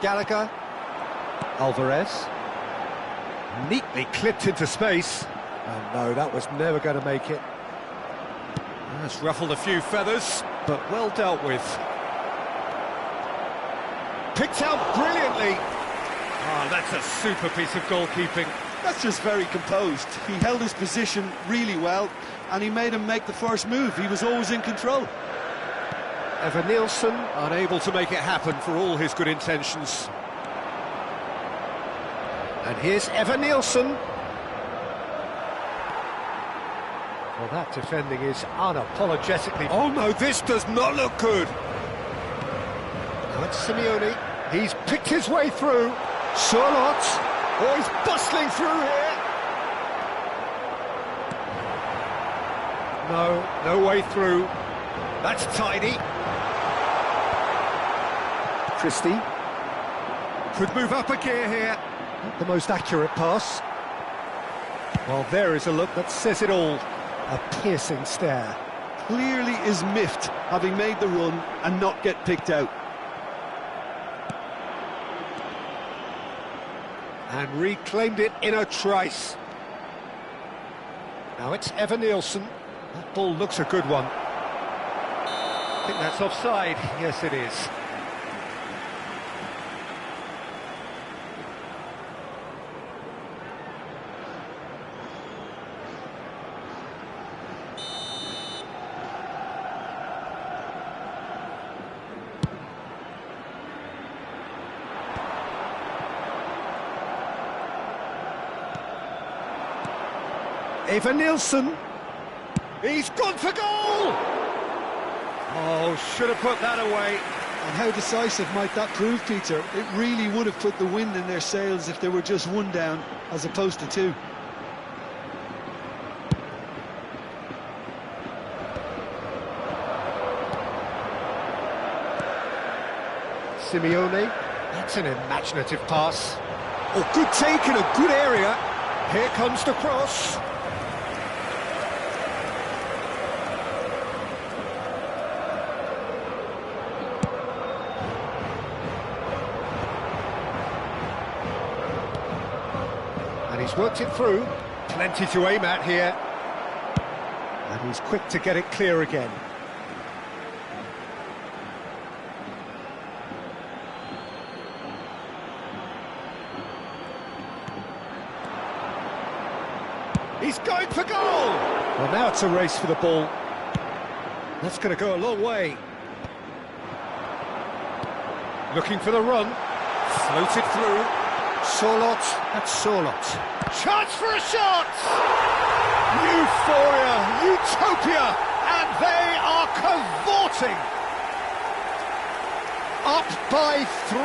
[SPEAKER 1] Gallagher. Alvarez. Neatly clipped into space. Oh no, that was never going to make it. That's ruffled a few feathers, but well dealt with. Picked out brilliantly. Oh, that's a super piece of goalkeeping.
[SPEAKER 2] That's just very composed. He held his position really well, and he made him make the first move. He was always in control.
[SPEAKER 1] Evan Nielsen unable to make it happen for all his good intentions. And here's Evan Nielsen. Well, that defending is unapologetically... Oh no, this does not look good. Now it's Simeone. He's picked his way through. Charlotte. Oh, he's bustling through here. No way through. That's tidy. Christie could move up a gear here. Not the most accurate pass. Well, there is a look that says it all. A piercing stare.
[SPEAKER 2] Clearly is miffed, having made the run and not get picked out.
[SPEAKER 1] And reclaimed it in a trice. Now it's Evan Nielsen. That ball looks a good one. I think that's offside. Yes, it is. Evan Nielsen. He's gone for goal! Oh, should have put that away.
[SPEAKER 2] And how decisive might that prove, Peter? It really would have put the wind in their sails if they were just one down, as opposed to two.
[SPEAKER 1] Simeone. That's an imaginative pass. Oh, good take in a good area. Here comes the cross. And he's worked it through. Plenty to aim at here. And he's quick to get it clear again. He's going for goal! Well, now it's a race for the ball. That's going to go a long way. Looking for the run. Floated through. Charlotte. That's Charlotte. Chance for a shot! Euphoria, utopia, and they are cavorting. Up by 3.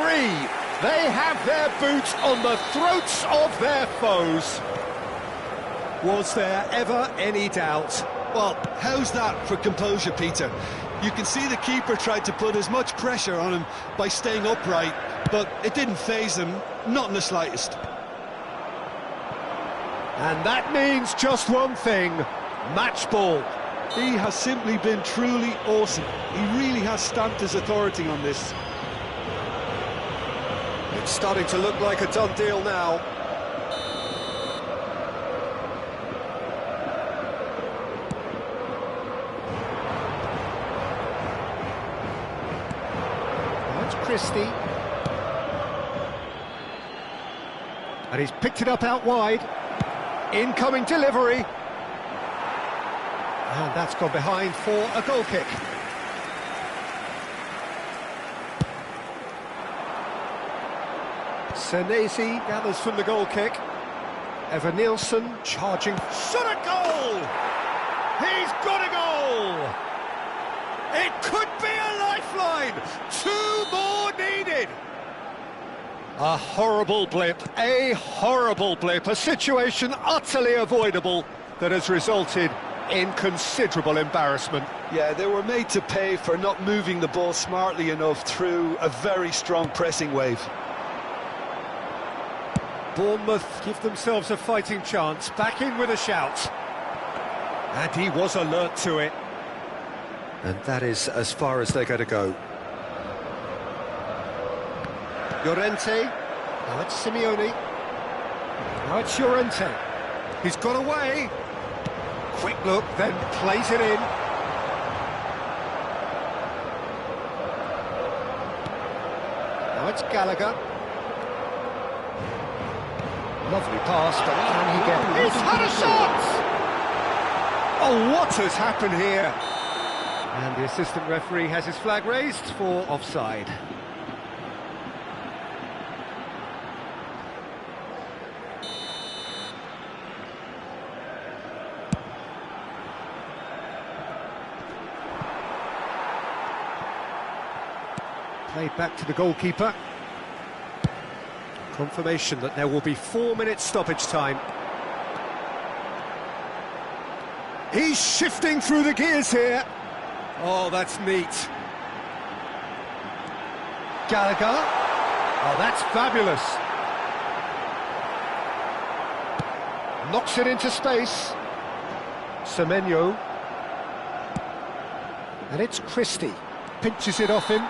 [SPEAKER 1] They have their boots on the throats of their foes. Was there ever any doubt?
[SPEAKER 2] Well, how's that for composure, Peter? You can see the keeper tried to put as much pressure on him by staying upright, but it didn't faze him, not in the slightest.
[SPEAKER 1] And that means just one thing, match ball.
[SPEAKER 2] He has simply been truly awesome. He really has stamped his authority on this.
[SPEAKER 1] It's starting to look like a done deal now. Christie. And he's picked it up out wide. Incoming delivery. And that's gone behind for a goal kick. Senesi gathers from the goal kick. Evan Nielsen charging. Shot a goal! He's got a goal! It could be a lifeline! 2 more needed! A horrible blip, a situation utterly avoidable that has resulted in considerable embarrassment.
[SPEAKER 2] Yeah, they were made to pay for not moving the ball smartly enough through a very strong pressing wave.
[SPEAKER 1] Bournemouth give themselves a fighting chance, back in with a shout. And he was alert to it. And that is as far as they're going to go. Llorente, now it's Simeone. Now it's Llorente. He's got away. Quick look, then plays it in. Now it's Gallagher. Lovely pass, but can he get... He's had a shot! Oh, what has happened here? And the assistant referee has his flag raised for offside. Played back to the goalkeeper. Confirmation that there will be 4 minutes stoppage time. He's shifting through the gears here. Oh, that's neat. Gallagher. Oh, that's fabulous. Knocks it into space. Semenyo. And it's Christie. Pinches it off him.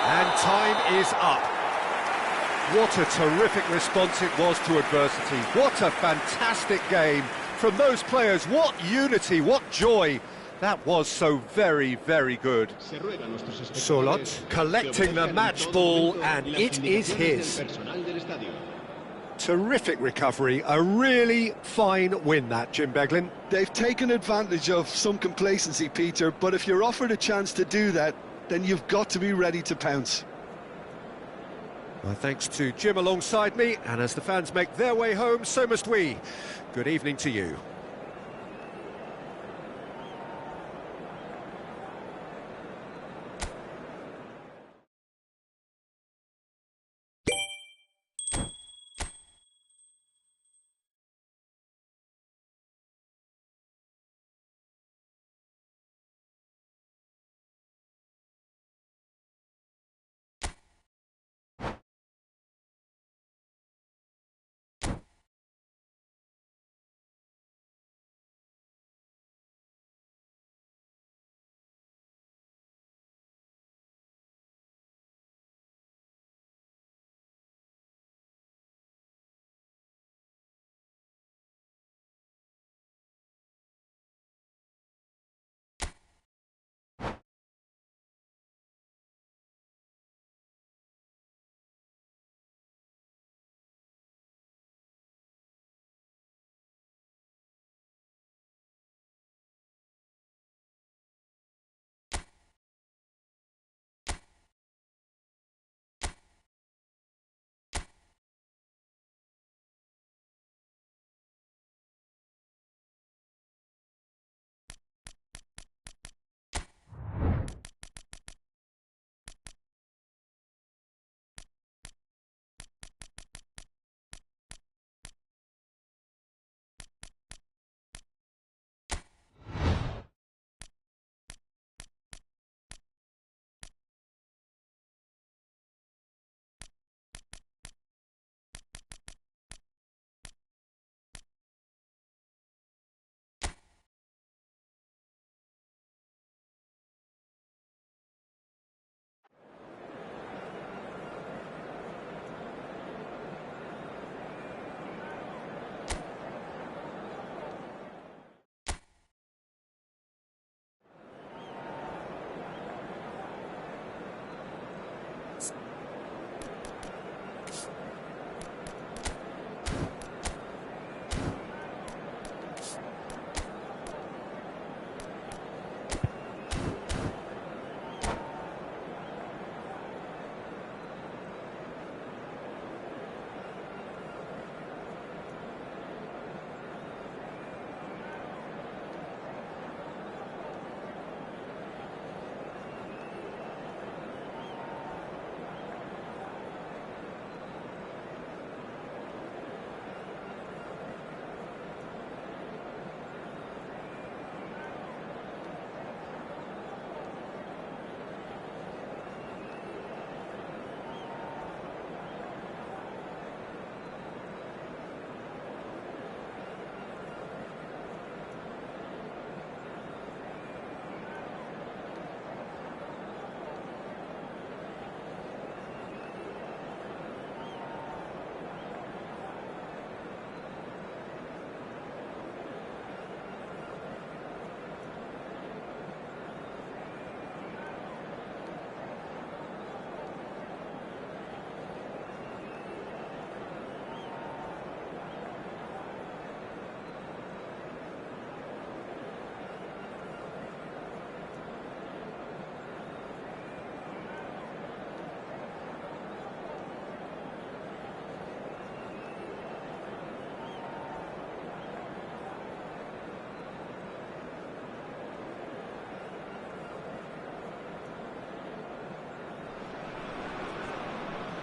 [SPEAKER 1] And time is up. What a terrific response it was to adversity. What a fantastic game from those players. What unity, what joy. That was so very, very good. Solot collecting the match ball, and it is his. Terrific recovery, a really fine win that, Jim Beglin.
[SPEAKER 2] They've taken advantage of some complacency, Peter, but if you're offered a chance to do that, then you've got to be ready to pounce.
[SPEAKER 1] Well, thanks to Jim alongside me, and as the fans make their way home, so must we. Good evening to you.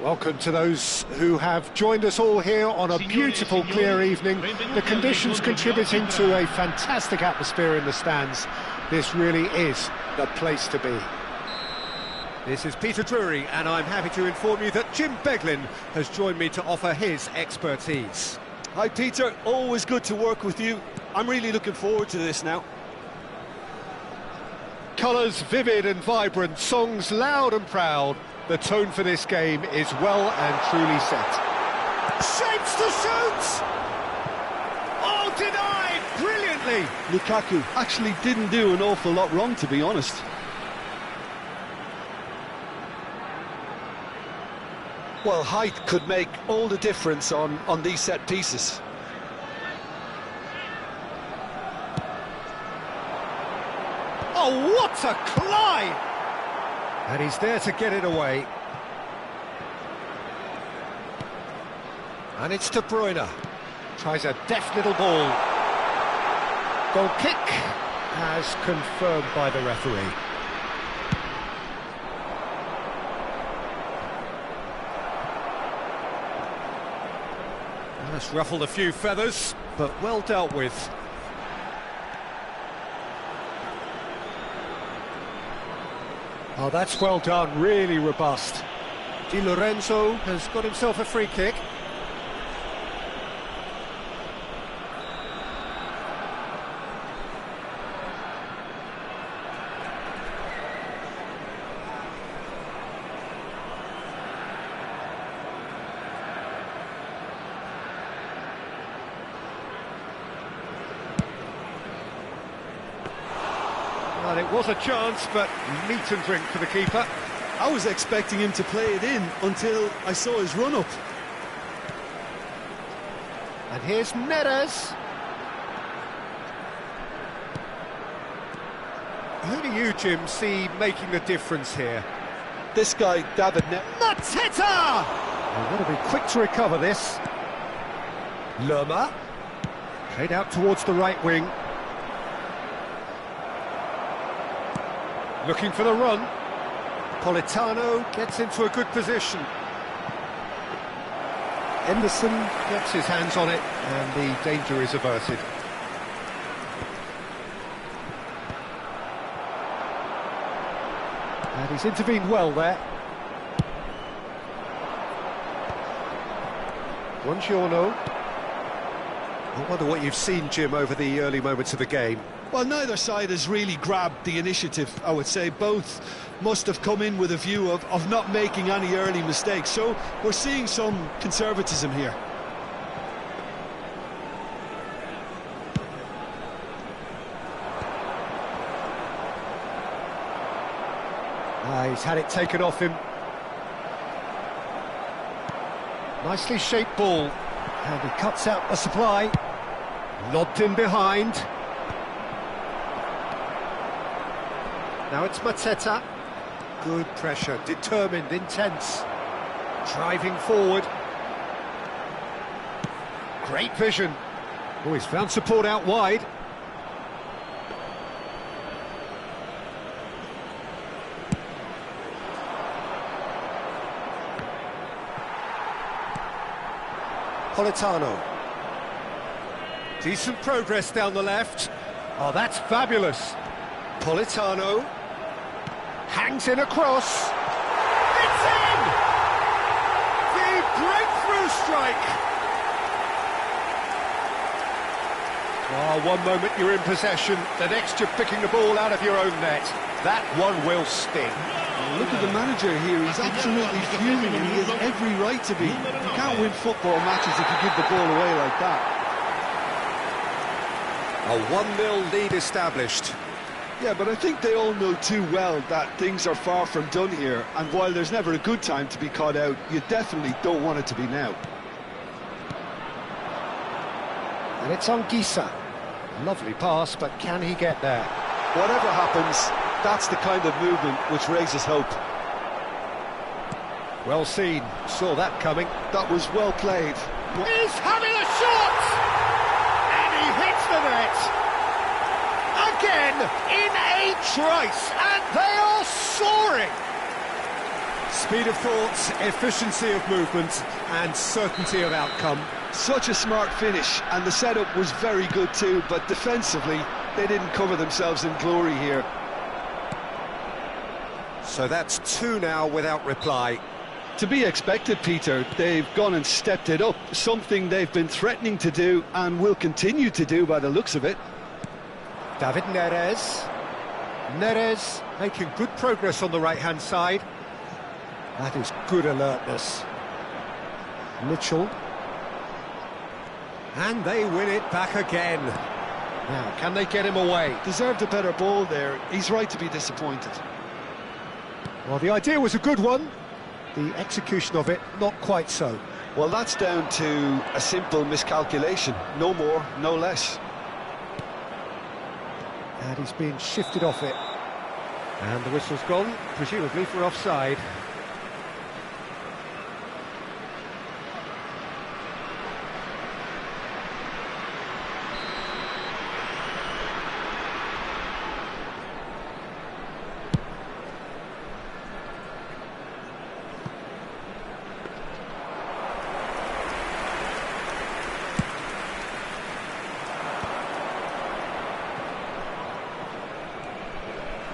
[SPEAKER 1] Welcome to those who have joined us all here on a beautiful, clear evening. The conditions contributing to a fantastic atmosphere in the stands. This really is the place to be. This is Peter Drury, and I'm happy to inform you that Jim Beglin has joined me to offer his expertise.
[SPEAKER 2] Hi Peter, always good to work with you. I'm really looking forward to this now.
[SPEAKER 1] Colours vivid and vibrant, songs loud and proud. The tone for this game is well and truly set. Shapes to shoot! Oh, denied brilliantly!
[SPEAKER 2] Lukaku actually didn't do an awful lot wrong, to be honest. Well, height could make all the difference on these set pieces.
[SPEAKER 1] Oh, what a climb! And he's there to get it away. And it's De Bruyne. Tries a deft little ball. Goal kick, as confirmed by the referee. That's ruffled a few feathers, but well dealt with. Oh, that's well done, really robust. Di Lorenzo has got himself a free kick. Well, it was a chance, but meat and drink for the keeper.
[SPEAKER 2] I was expecting him to play it in until I saw his run-up.
[SPEAKER 1] And here's Neres. Who do you, Jim, see making the difference here?
[SPEAKER 2] This guy, David
[SPEAKER 1] Mateta! They've got to be quick to recover this. Lerma. Played out towards the right wing. Looking for the run. Politano gets into a good position. Henderson gets his hands on it, and the danger is averted. And he's intervened well there. Buongiorno. I wonder what you've seen, Jim, over the early moments of the game.
[SPEAKER 2] Well, neither side has really grabbed the initiative, I would say. Both must have come in with a view of not making any early mistakes. So we're seeing some conservatism here.
[SPEAKER 1] He's had it taken off him. Nicely shaped ball. And he cuts out the supply. Lobbed in behind. Now it's Mateta. Good pressure, determined, intense. Driving forward. Great vision. Oh, he's found support out wide. Politano. Decent progress down the left. Oh, that's fabulous. Politano. Hangs in a cross. It's in! The breakthrough strike! Oh, one moment you're in possession, the next you're picking the ball out of your own net. That one will sting.
[SPEAKER 2] Look at the manager here, he's absolutely fuming and he has every right to be. You can't win football matches if you give the ball away like that.
[SPEAKER 1] A 1-0 lead established.
[SPEAKER 2] Yeah, but I think they all know too well that things are far from done here, and while there's never a good time to be caught out, you definitely don't want it to be now.
[SPEAKER 1] And it's on Gisa. Lovely pass, but can he get there?
[SPEAKER 2] Whatever happens, that's the kind of movement which raises hope.
[SPEAKER 1] Well seen, saw that coming.
[SPEAKER 2] That was well played.
[SPEAKER 1] He's having a shot! And he hits the net! Again, in a trice, and they are soaring! Speed of thought, efficiency of movement, and certainty of outcome.
[SPEAKER 2] Such a smart finish, and the setup was very good too, but defensively, they didn't cover themselves in glory here.
[SPEAKER 1] So that's two now without reply.
[SPEAKER 2] To be expected, Peter. They've gone and stepped it up, something they've been threatening to do and will continue to do by the looks of it.
[SPEAKER 1] David Neres. Neres making good progress on the right-hand side. That is good alertness. Mitchell. And they win it back again. Now, can they get him away?
[SPEAKER 2] Deserved a better ball there. He's right to be disappointed.
[SPEAKER 1] Well, the idea was a good one. The execution of it, not quite so.
[SPEAKER 2] Well, that's down to a simple miscalculation. No more, no less.
[SPEAKER 1] And he's being shifted off it. And the whistle's gone, presumably for offside.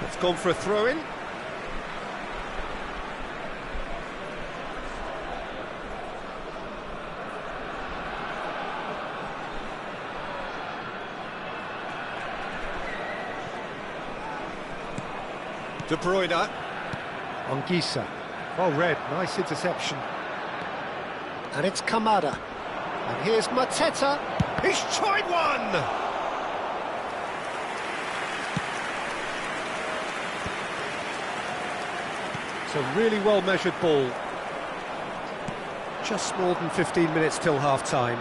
[SPEAKER 1] It's gone for a throw-in. De Bruyne. Anguissa. Well read, nice interception. And it's Kamada. And here's Mateta. He's tried one! It's a really well-measured ball. Just more than 15 minutes till half-time.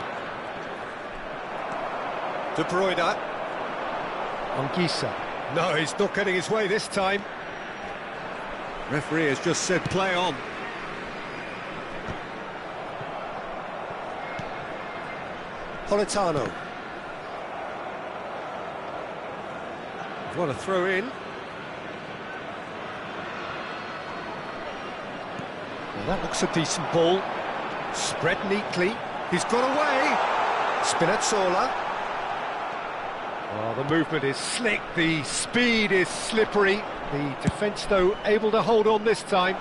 [SPEAKER 1] De Bruyne. Anguissa. No, he's not getting his way this time. Referee has just said play on. Politano. What a throw in. Well, that looks a decent ball. Spread neatly. He's got away. Spinazzola. Oh, the movement is slick. The speed is slippery. The defence, though, able to hold on this time.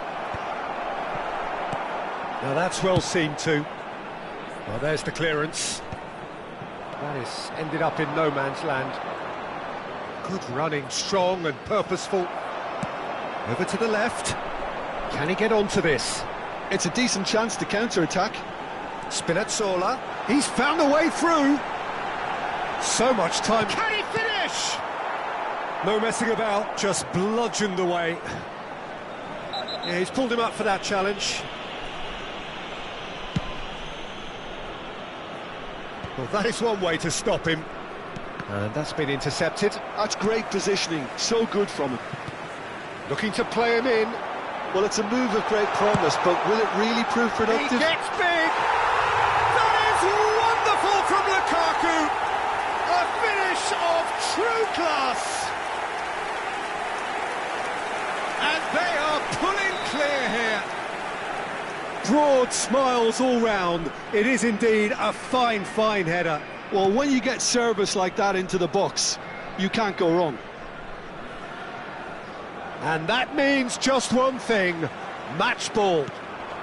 [SPEAKER 1] Now that's well seen too. Well, there's the clearance. That is ended up in no man's land. Good running, strong and purposeful. Over to the left. Can he get onto this?
[SPEAKER 2] It's a decent chance to counter-attack.
[SPEAKER 1] Spinazzola. He's found a way through. So much time. Can he finish? No messing about, just bludgeoned away. Yeah, he's pulled him up for that challenge. Well, that is one way to stop him. And that's been intercepted.
[SPEAKER 2] That's great positioning, so good from him.
[SPEAKER 1] Looking to play him in.
[SPEAKER 2] Well, it's a move of great promise, but will it really prove productive?
[SPEAKER 1] He gets big! That is wonderful from Lukaku! A finish of true class! And they are pulling clear here. Broad smiles all round. It is indeed a fine, fine header.
[SPEAKER 2] Well, when you get service like that into the box, you can't go wrong.
[SPEAKER 1] And that means just one thing, match ball.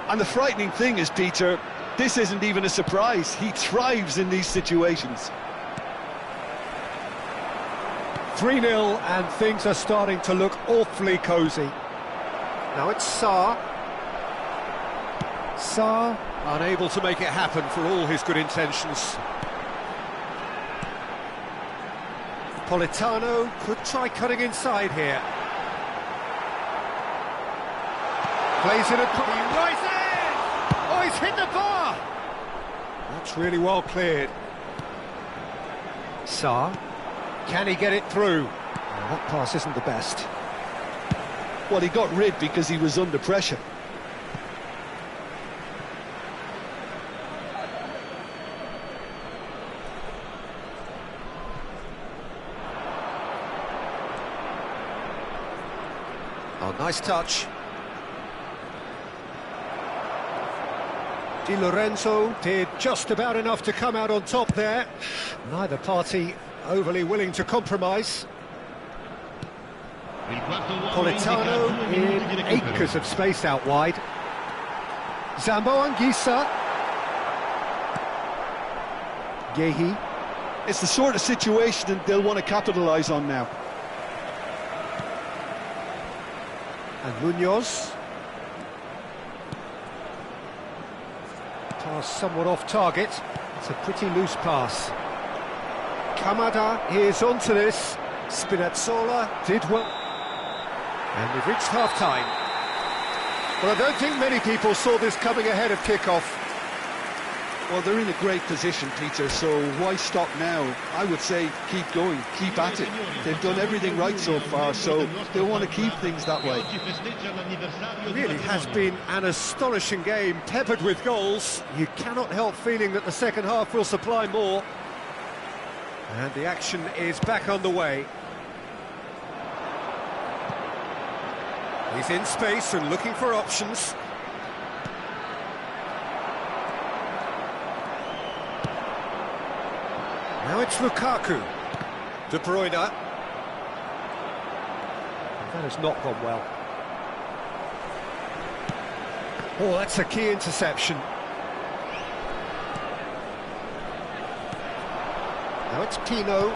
[SPEAKER 2] And the frightening thing is, Peter, this isn't even a surprise. He thrives in these situations.
[SPEAKER 1] 3-0 and things are starting to look awfully cosy. Now it's Sarr. Sarr unable to make it happen for all his good intentions. Politano could try cutting inside here. Plays it across. He rises! Oh, he's hit the bar! That's really well cleared. Sarr. Can he get it through? Oh, that pass isn't the best.
[SPEAKER 2] Well, he got rid because he was under pressure.
[SPEAKER 1] Oh, nice touch. Di Lorenzo did just about enough to come out on top there. Neither party overly willing to compromise. Politano in acres of space out wide. Zambo Anguissa. Gehi.
[SPEAKER 2] It's the sort of situation that they'll want to capitalise on now.
[SPEAKER 1] And Munoz. Pass somewhat off target. It's a pretty loose pass. Kamada is onto this. Spinazzola did well. And we've reached half-time.
[SPEAKER 4] Well, I don't think many people saw this coming ahead of kick-off.
[SPEAKER 2] Well, they're in a great position, Peter, so why stop now? I would say keep going, keep at it. They've done everything right so far, so they'll want to keep things that way.
[SPEAKER 1] It really has been an astonishing game, peppered with goals. You cannot help feeling that the second half will supply more. And the action is back underway. He's in space and looking for options. Now it's Lukaku. De Bruyne. That has not gone well. Oh, that's a key interception. Now it's Pino.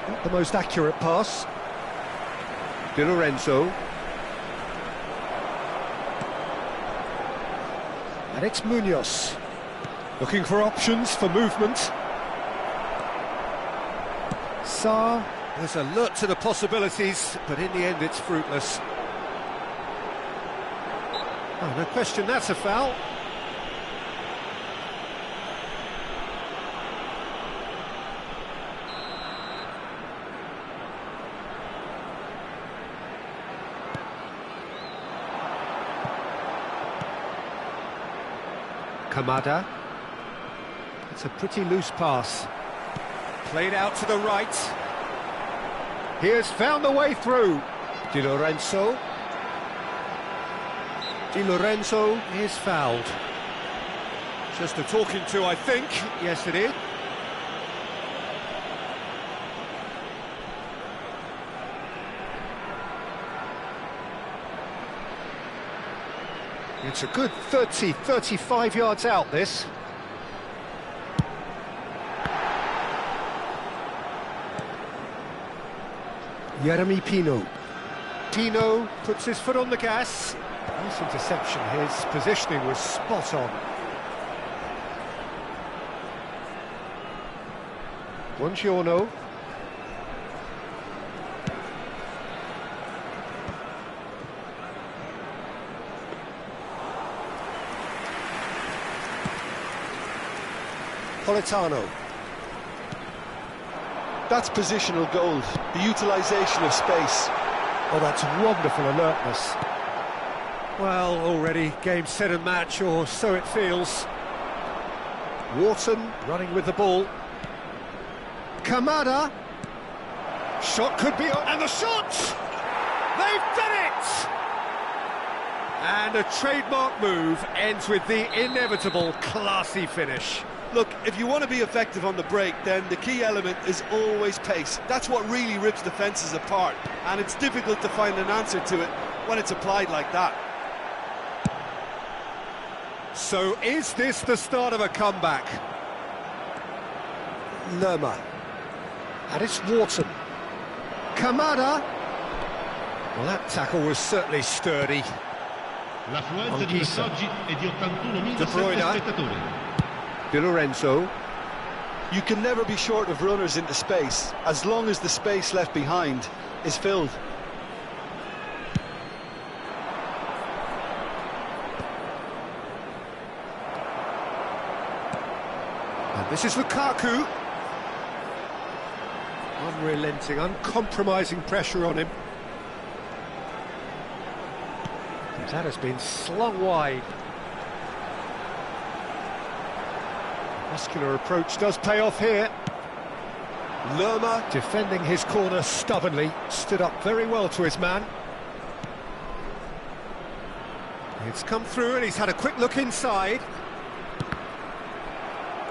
[SPEAKER 1] Not the most accurate pass. Di Lorenzo. And it's Munoz. Looking for options for movement. Sarr is alert to the possibilities, but in the end it's fruitless. Oh, no question, that's a foul. Kamada. It's a pretty loose pass. Played out to the right. He has found the way through. Di Lorenzo. Di Lorenzo is fouled. Just a talking to, I think. Yes, it is. It's a good 30, 35 yards out, this. Jeremy Pino. Pino puts his foot on the gas. Nice interception, his positioning was spot on. Buongiorno. Politano.
[SPEAKER 2] That's positional gold, the utilisation of space.
[SPEAKER 1] Oh, that's wonderful alertness. Well, already game, set and match, or so it feels. Wharton running with the ball. Kamada. Shot could be on, and the shot! They've done it! And a trademark move ends with the inevitable classy finish.
[SPEAKER 2] Look, if you want to be effective on the break, then the key element is always pace. That's what really rips defences apart, and it's difficult to find an answer to it when it's applied like that.
[SPEAKER 1] So is this the start of a comeback? Lerma. And it's Wharton. Kamada. Well, that tackle was certainly sturdy.
[SPEAKER 3] L'affluenza di quest'oggi è di 81.007
[SPEAKER 1] De Bruyne.
[SPEAKER 3] spettatori.
[SPEAKER 1] Di Lorenzo.
[SPEAKER 2] You can never be short of runners into space, as long as the space left behind is filled.
[SPEAKER 1] And this is Lukaku. Unrelenting, uncompromising pressure on him. And that has been slung wide. Muscular approach does pay off here. Lerma defending his corner stubbornly, stood up very well to his man. It's come through and he's had a quick look inside.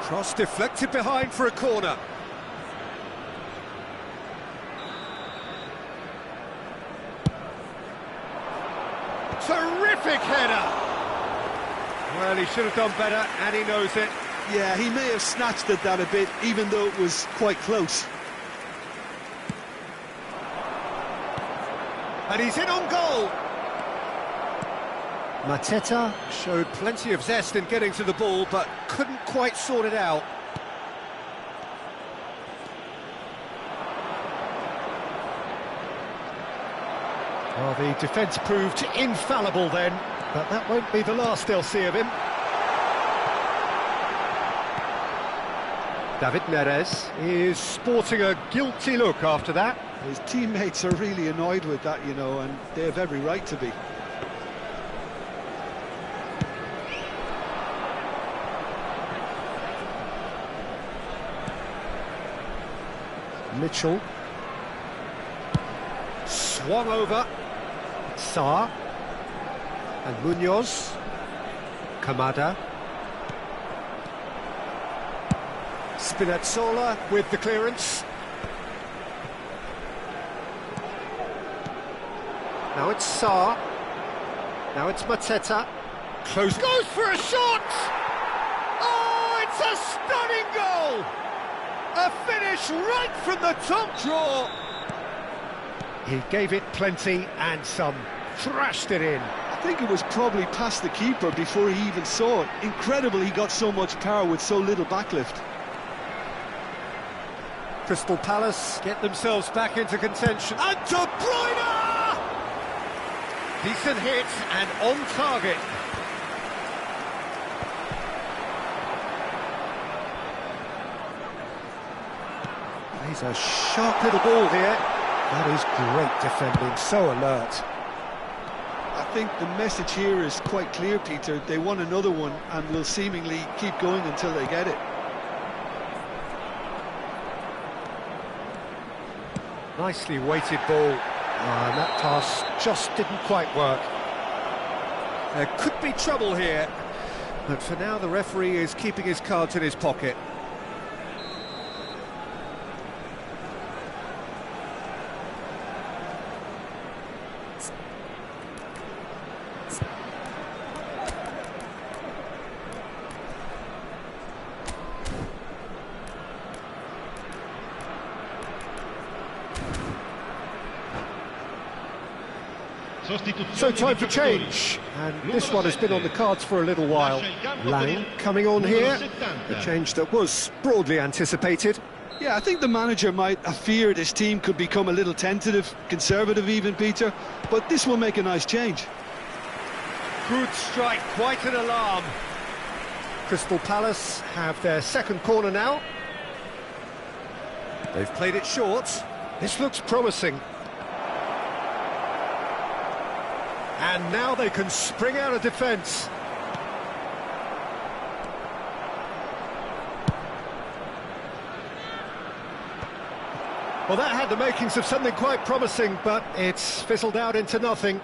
[SPEAKER 1] Cross deflected behind for a corner. Terrific header! Well, he should have done better, and he knows it.
[SPEAKER 2] Yeah, he may have snatched at that a bit, even though it was quite close.
[SPEAKER 1] And he's in on goal! Mateta showed plenty of zest in getting to the ball, but couldn't quite sort it out. Well, the defence proved infallible then, but that won't be the last they'll see of him. David Neres is sporting a guilty look after that.
[SPEAKER 2] His teammates are really annoyed with that, you know, and they have every right to be.
[SPEAKER 1] Mitchell. Swung over. Sarr. And Munoz. Kamada. Spinazzola with the clearance. Now it's Sarr. Now it's Mateta. Close. Goes for a shot! Oh, it's a stunning goal! A finish right from the top draw. He gave it plenty and some. Thrashed it in.
[SPEAKER 2] I think it was probably past the keeper before he even saw it. Incredible he got so much power with so little backlift.
[SPEAKER 1] Crystal Palace get themselves back into contention. And De Bruyne! Decent hit and on target. He's a sharp little ball here. That is great defending, so alert.
[SPEAKER 2] I think the message here is quite clear, Peter. They want another one and will seemingly keep going until they get it.
[SPEAKER 1] Nicely weighted ball. And that pass just didn't quite work. There could be trouble here. But for now, the referee is keeping his cards in his pocket. So time for change, and this one has been on the cards for a little while. Lang coming on here, a change that was broadly anticipated.
[SPEAKER 2] Yeah, I think the manager might have feared his team could become a little tentative, conservative even, Peter, but this will make a nice change.
[SPEAKER 1] Good strike, quite an alarm. Crystal Palace have their second corner now. They've played it short. This looks promising. And now they can spring out of defence. Well, that had the makings of something quite promising, but it's fizzled out into nothing.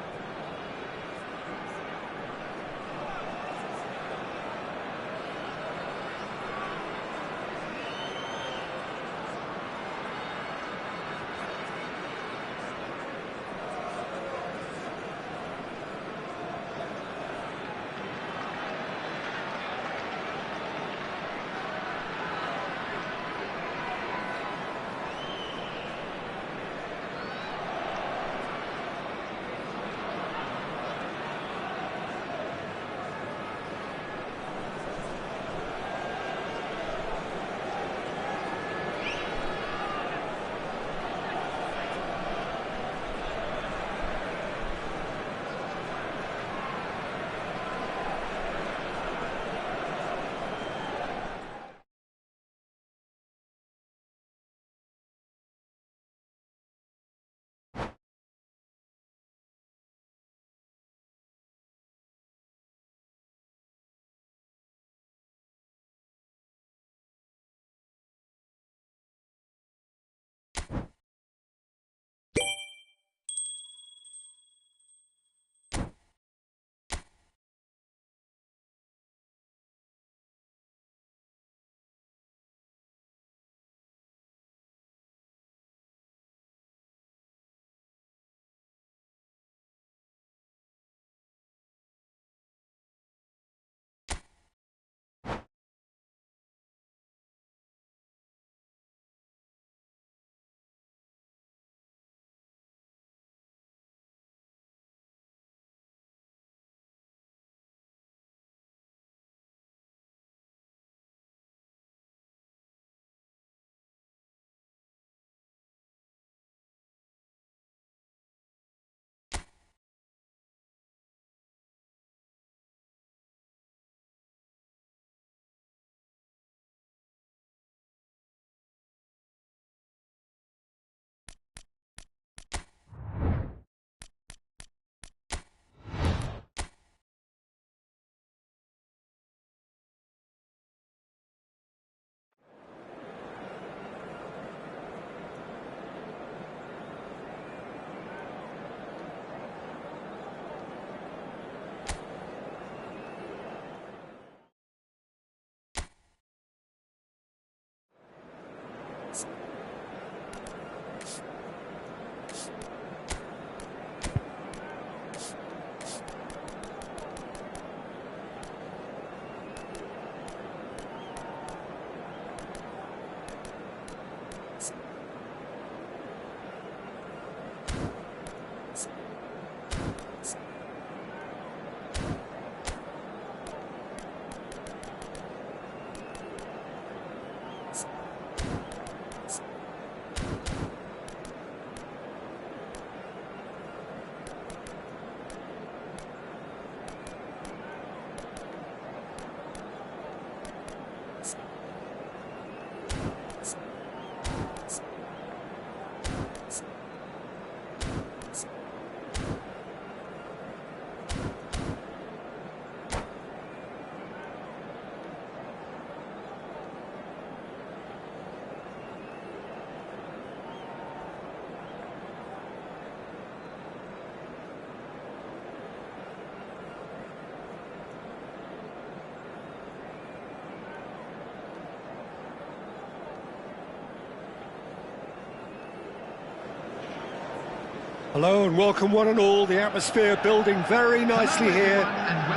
[SPEAKER 1] Hello and welcome one and all, the atmosphere building very nicely here.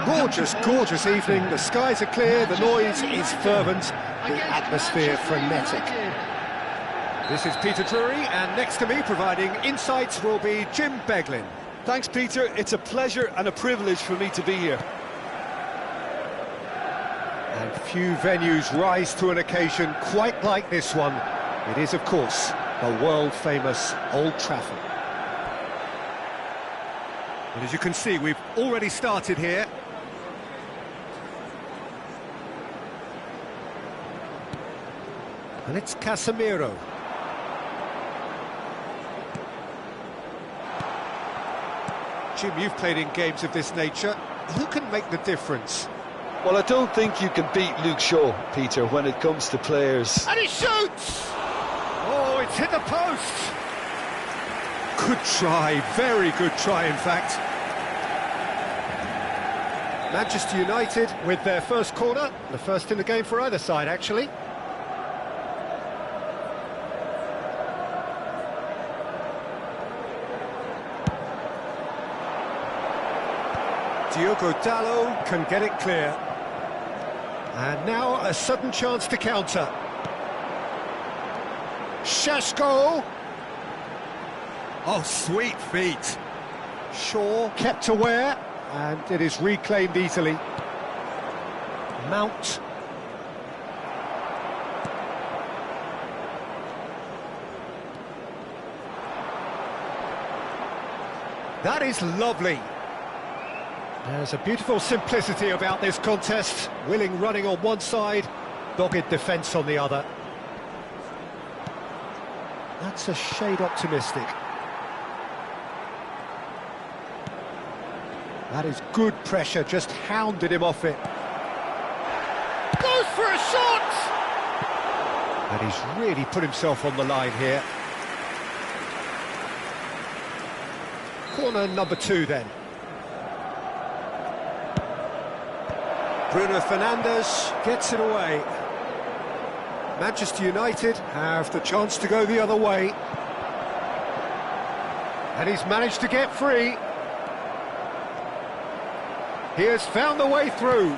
[SPEAKER 1] Gorgeous, gorgeous evening, the skies are clear, the noise is fervent, the atmosphere frenetic. This is Peter Drury, and next to me providing insights will be Jim Beglin.
[SPEAKER 2] Thanks, Peter. It's a pleasure and a privilege for me to be here.
[SPEAKER 1] And few venues rise to an occasion quite like this one. It is, of course, the world-famous Old Trafford. And as you can see, we've already started here. And it's Casemiro. Jim, you've played in games of this nature. Who can make the difference?
[SPEAKER 2] Well, I don't think you can beat Luke Shaw, Peter, when it comes to players.
[SPEAKER 1] And he shoots! Oh, it's hit the post! Good try, very good try, in fact. Manchester United with their first corner, the first in the game for either side, actually. Diogo Dalot can get it clear. And now a sudden chance to counter. Šeško! Oh, sweet feet. Shaw kept aware, and it is reclaimed easily. Mount. That is lovely. There's a beautiful simplicity about this contest. Willing running on one side, dogged defence on the other. That's a shade optimistic. That is good pressure, just hounded him off it. Goes for a shot! And he's really put himself on the line here. Corner number 2 then. Bruno Fernandes gets it away. Manchester United have the chance to go the other way. And he's managed to get free. He has found the way through.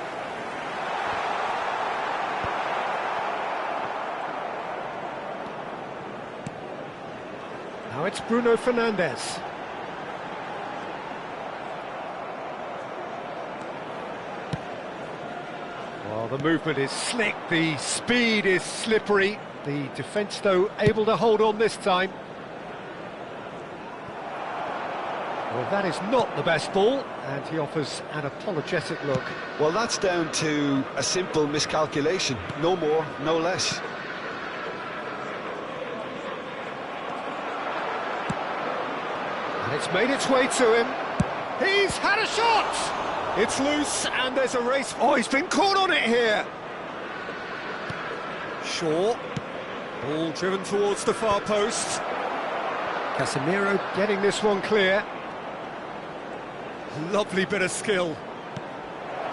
[SPEAKER 1] Now it's Bruno Fernandes. Well, the movement is slick, the speed is slippery. The defence, though, able to hold on this time. Well, that is not the best ball, and he offers an apologetic look.
[SPEAKER 2] Well, that's down to a simple miscalculation. No more, no less.
[SPEAKER 1] And it's made its way to him. He's had a shot! It's loose, and there's a race. Oh, he's been caught on it here. Shaw. Ball driven towards the far post. Casemiro getting this one clear. Lovely bit of skill.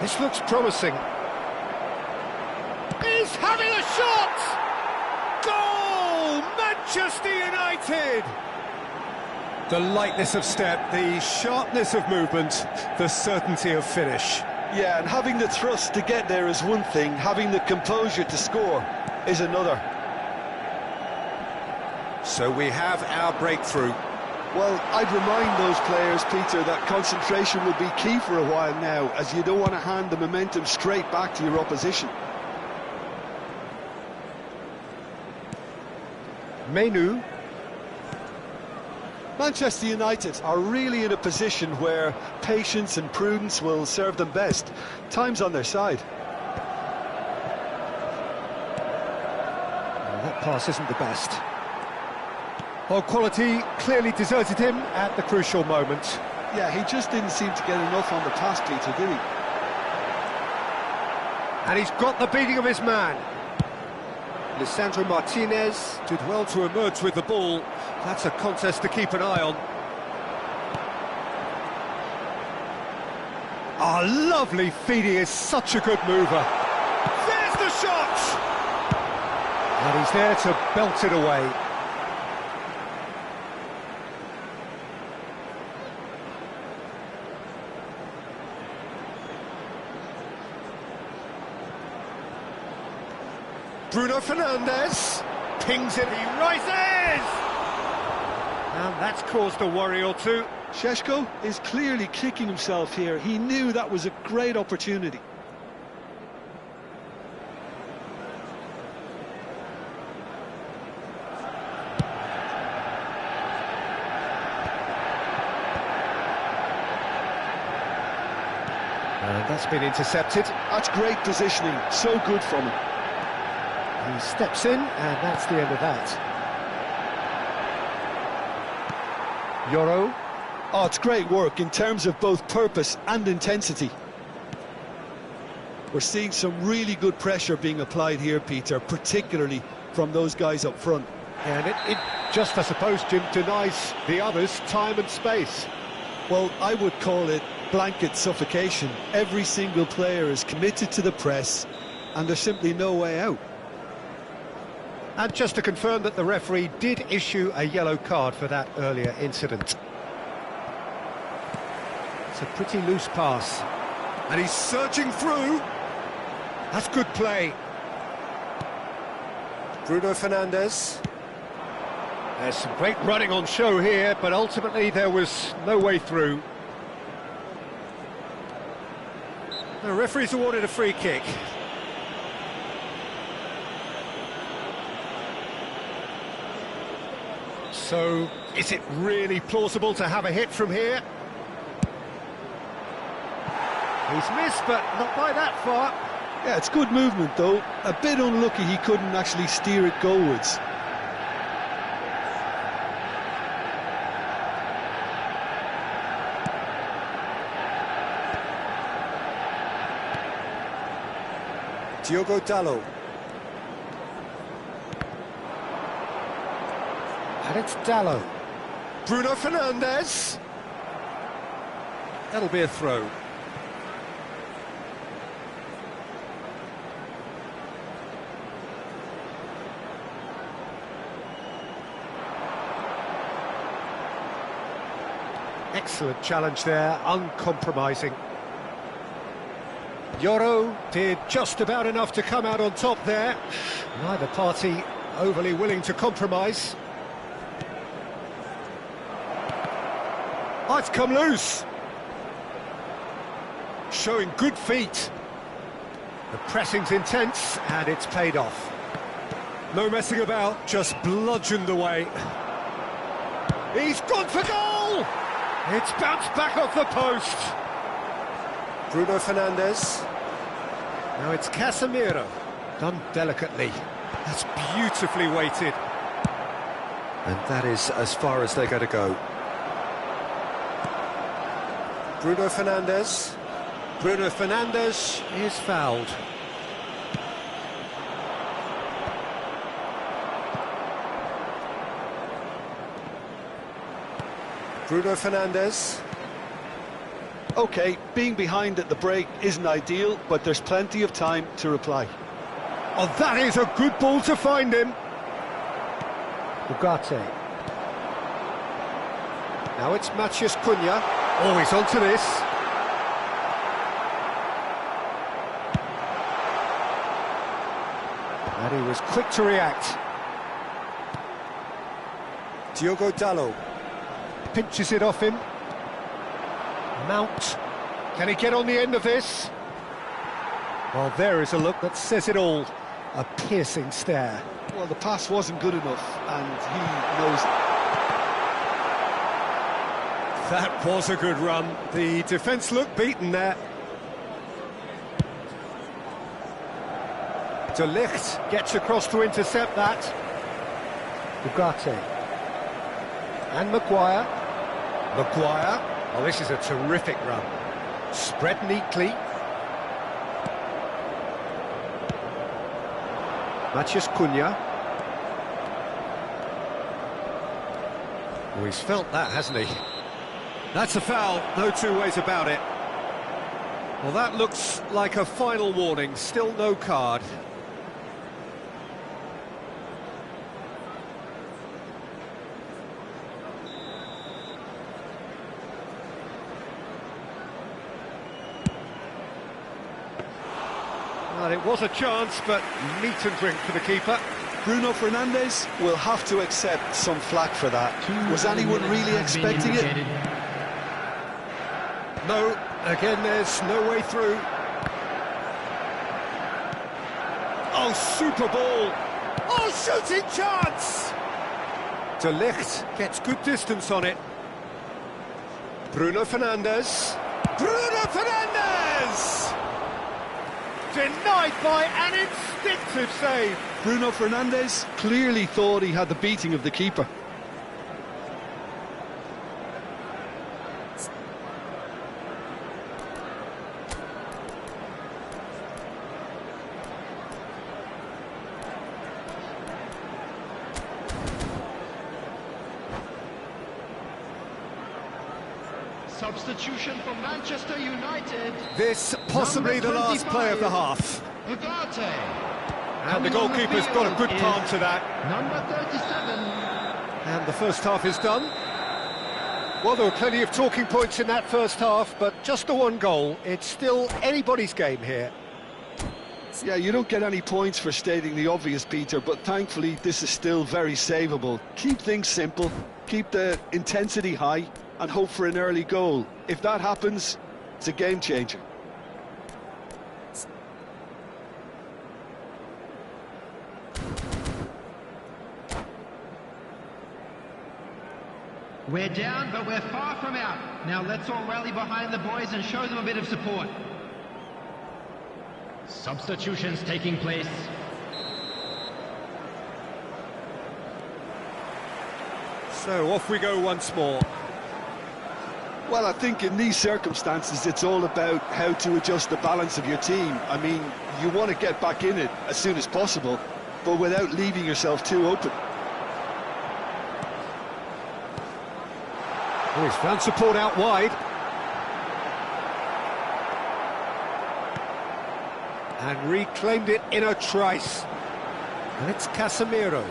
[SPEAKER 1] This looks promising. He's having a shot! Goal! Manchester United! The lightness of step, the sharpness of movement, the certainty of finish.
[SPEAKER 2] Yeah, and having the thrust to get there is one thing, having the composure to score is another.
[SPEAKER 1] So we have our breakthrough.
[SPEAKER 2] Well, I'd remind those players, Peter, that concentration will be key for a while now, as you don't want to hand the momentum straight back to your opposition.
[SPEAKER 1] Menu.
[SPEAKER 2] Manchester United are really in a position where patience and prudence will serve them best. Time's on their side.
[SPEAKER 1] Well, that pass isn't the best. Well, quality clearly deserted him at the crucial moment.
[SPEAKER 2] Yeah, he just didn't seem to get enough on the pass, Peter, did he?
[SPEAKER 1] And he's got the beating of his man. Lisandro Martinez did well to emerge with the ball. That's a contest to keep an eye on. Oh, lovely feed, he is such a good mover. There's the shot! And he's there to belt it away. Bruno Fernandes pings it, he rises! And that's caused a worry or two.
[SPEAKER 2] Šeško is clearly kicking himself here. He knew that was a great opportunity.
[SPEAKER 1] And that's been intercepted.
[SPEAKER 2] That's great positioning, so good from him.
[SPEAKER 1] He steps in, and that's the end of that. Yoro.
[SPEAKER 2] Oh, it's great work in terms of both purpose and intensity. We're seeing some really good pressure being applied here, Peter, particularly from those guys up front.
[SPEAKER 1] And it just, I suppose, Jim, denies the others time and space.
[SPEAKER 2] Well, I would call it blanket suffocation. Every single player is committed to the press, and there's simply no way out.
[SPEAKER 1] And just to confirm that the referee did issue a yellow card for that earlier incident. It's a pretty loose pass. And he's surging through. That's good play. Bruno Fernandes. There's some great running on show here, but ultimately there was no way through. The referee's awarded a free kick. So, is it really plausible to have a hit from here? He's missed, but not by that far.
[SPEAKER 2] Yeah, it's good movement, though. A bit unlucky he couldn't actually steer it goalwards.
[SPEAKER 1] Diogo Dalot. And it's Dalot. Bruno Fernandes. That'll be a throw. Excellent challenge there, uncompromising. Yoro did just about enough to come out on top there. Neither party overly willing to compromise. Oh, it's come loose. Showing good feet. The pressing's intense, and it's paid off. No messing about, just bludgeoned away. He's gone for goal! It's bounced back off the post. Bruno Fernandes. Now it's Casemiro. Done delicately. That's beautifully weighted. And that is as far as they're going to go. Bruno Fernandes. Bruno Fernandes is fouled. Bruno Fernandes.
[SPEAKER 2] OK, being behind at the break isn't ideal, but there's plenty of time to reply.
[SPEAKER 1] Oh, that is a good ball to find him. Ugarte. Now it's Matheus Cunha. Oh, he's onto this. And he was quick to react. Diogo Dalot. Pinches it off him. Mount. Can he get on the end of this? Well, there is a look that says it all. A piercing stare.
[SPEAKER 2] Well, the pass wasn't good enough, and he knows it.
[SPEAKER 1] That was a good run. The defence looked beaten there. De Ligt gets across to intercept that. Ugarte. And Maguire. Maguire. Oh, this is a terrific run. Spread neatly. Matheus Cunha. Oh, he's felt that, hasn't he? That's a foul, no two ways about it. Well, that looks like a final warning, still no card. Well, it was a chance, but meat and drink for the keeper.
[SPEAKER 2] Bruno Fernandes will have to accept some flack for that. Was anyone really expecting it?
[SPEAKER 1] No, again there's no way through. Oh, super ball! Oh, shooting chance! De Ligt gets good distance on it. Bruno Fernandes. Bruno Fernandes! Denied by an instinctive save.
[SPEAKER 2] Bruno Fernandes clearly thought he had the beating of the keeper.
[SPEAKER 3] Substitution for Manchester United.
[SPEAKER 1] This possibly the last play of the half.
[SPEAKER 3] Ugarte.
[SPEAKER 1] And the goalkeeper's got a good palm to that.
[SPEAKER 3] Number 37.
[SPEAKER 1] And the first half is done. Well, there were plenty of talking points in that first half, but just the one goal. It's still anybody's game here.
[SPEAKER 2] Yeah, you don't get any points for stating the obvious, Peter, but thankfully this is still very savable. Keep things simple, keep the intensity high, and hope for an early goal. If that happens, it's a game changer.
[SPEAKER 5] We're down, but we're far from out. Now let's all rally behind the boys and show them a bit of support. Substitutions taking place.
[SPEAKER 1] So off we go once more.
[SPEAKER 2] Well, I think in these circumstances it's all about how to adjust the balance of your team. I mean, you want to get back in it as soon as possible, but without leaving yourself too open.
[SPEAKER 1] Oh, he's found support out wide. And reclaimed it in a trice. And it's Casemiro.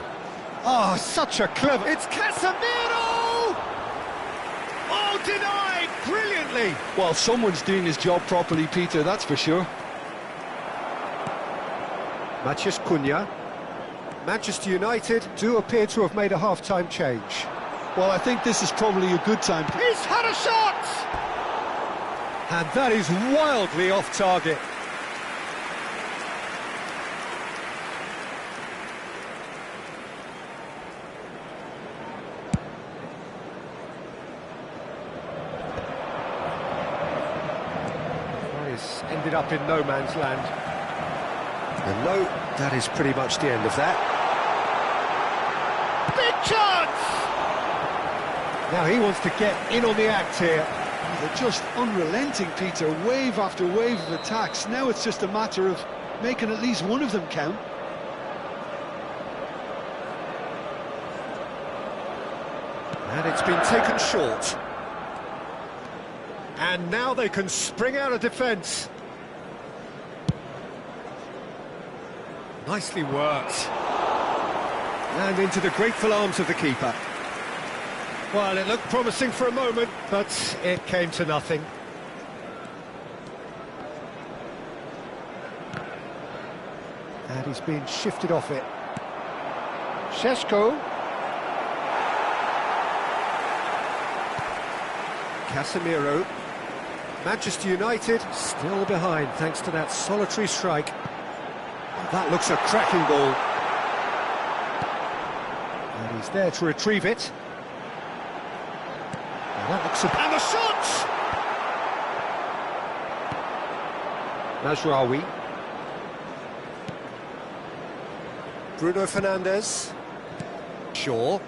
[SPEAKER 1] Oh, such a clever... It's Casemiro! Oh, denied brilliantly!
[SPEAKER 2] Well, someone's doing his job properly, Peter, that's for sure.
[SPEAKER 1] Matheus Cunha. Manchester United do appear to have made a half-time change.
[SPEAKER 2] Well, I think this is probably a good time.
[SPEAKER 1] He's had a shot! And that is wildly off target. He's ended up in no man's land. And no, that is pretty much the end of that. Big chance! Now he wants to get in on the act here.
[SPEAKER 2] They're just unrelenting, Peter, wave after wave of attacks. Now it's just a matter of making at least one of them count.
[SPEAKER 1] And it's been taken short. And now they can spring out of defence. Nicely worked. And into the grateful arms of the keeper. Well, it looked promising for a moment, but it came to nothing. And he's been shifted off it. Šeško. Casemiro. Manchester United still behind thanks to that solitary strike. That looks a cracking ball. And he's there to retrieve it. And that looks and the shot! Mazraoui. Bruno Fernandes. Shaw.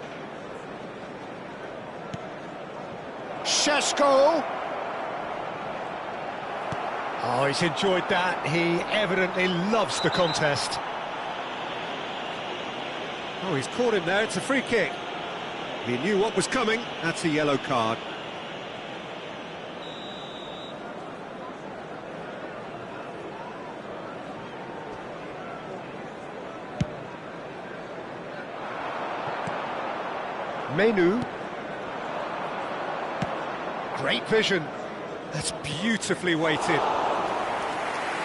[SPEAKER 1] Šeško. Oh, he's enjoyed that. He evidently loves the contest. Oh, he's caught him there. It's a free kick. He knew what was coming. That's a yellow card. Menu. Great vision. That's beautifully weighted.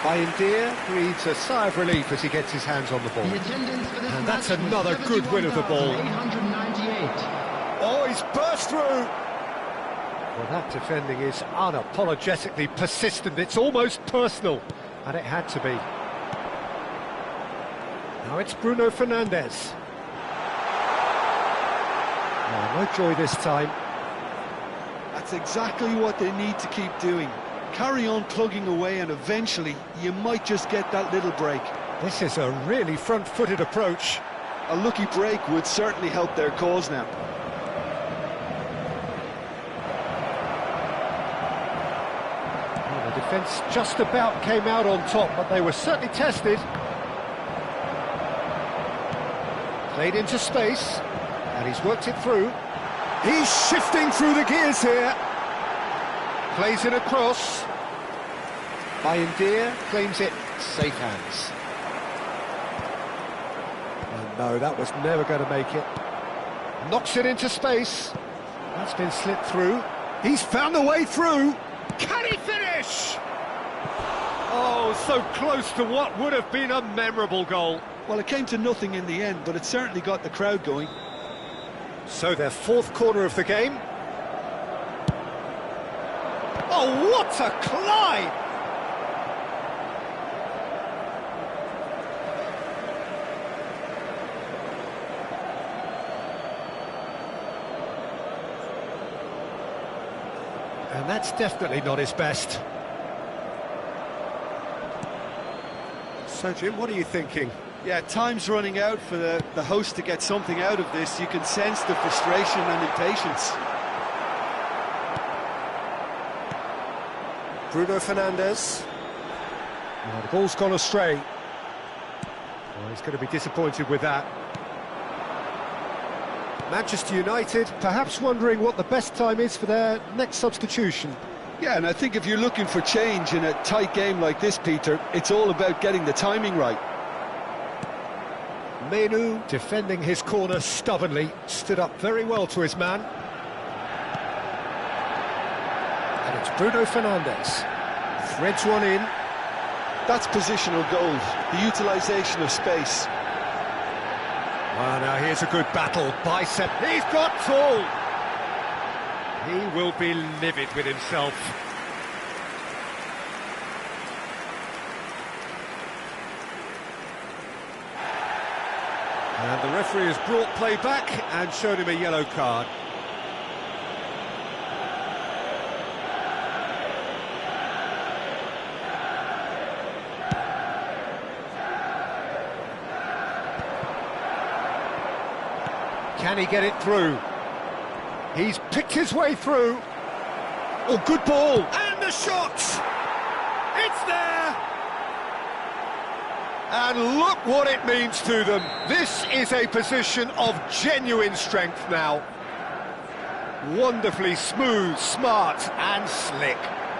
[SPEAKER 1] Bayindir breathes a sigh of relief as he gets his hands on the ball.
[SPEAKER 5] The attendance for this
[SPEAKER 1] And
[SPEAKER 5] match
[SPEAKER 1] that's another good win of the ball.
[SPEAKER 5] 898.
[SPEAKER 1] Oh, he's burst through! Well, that defending is unapologetically persistent. It's almost personal, and it had to be. Now it's Bruno Fernandes. Oh, no joy this time.
[SPEAKER 2] That's exactly what they need to keep doing. Carry on plugging away and eventually you might just get that little break.
[SPEAKER 1] This is a really front-footed approach.
[SPEAKER 2] A lucky break would certainly help their cause now.
[SPEAKER 1] Well, the defence just about came out on top, but they were certainly tested. Played into space, and he's worked it through. He's shifting through the gears here. Plays it across. Bayindir claims it. Safe hands. Oh no, that was never going to make it. Knocks it into space. That's been slipped through. He's found a way through. Can he finish? Oh, so close to what would have been a memorable goal.
[SPEAKER 2] Well, it came to nothing in the end, but it certainly got the crowd going.
[SPEAKER 1] So their fourth corner of the game. Oh, what a climb! And that's definitely not his best. So, Jim, what are you thinking?
[SPEAKER 2] Yeah, time's running out for the host to get something out of this. You can sense the frustration and impatience.
[SPEAKER 1] Bruno Fernandes. Oh, the ball's gone astray. Oh, he's going to be disappointed with that. Manchester United perhaps wondering what the best time is for their next substitution.
[SPEAKER 2] Yeah, and I think if you're looking for change in a tight game like this, Peter, it's all about getting the timing right.
[SPEAKER 1] Menu, defending his corner stubbornly, stood up very well to his man. And it's Bruno Fernandes. Threads one in.
[SPEAKER 2] That's positional goals, the utilisation of space.
[SPEAKER 1] Well, now here's a good battle. Bicep. He's got full. He will be livid with himself. And the referee has brought play back and showed him a yellow card. Can he get it through? He's picked his way through. Oh, good ball. And the shot! It's there! And look what it means to them. This is a position of genuine strength now. Wonderfully smooth, smart and slick.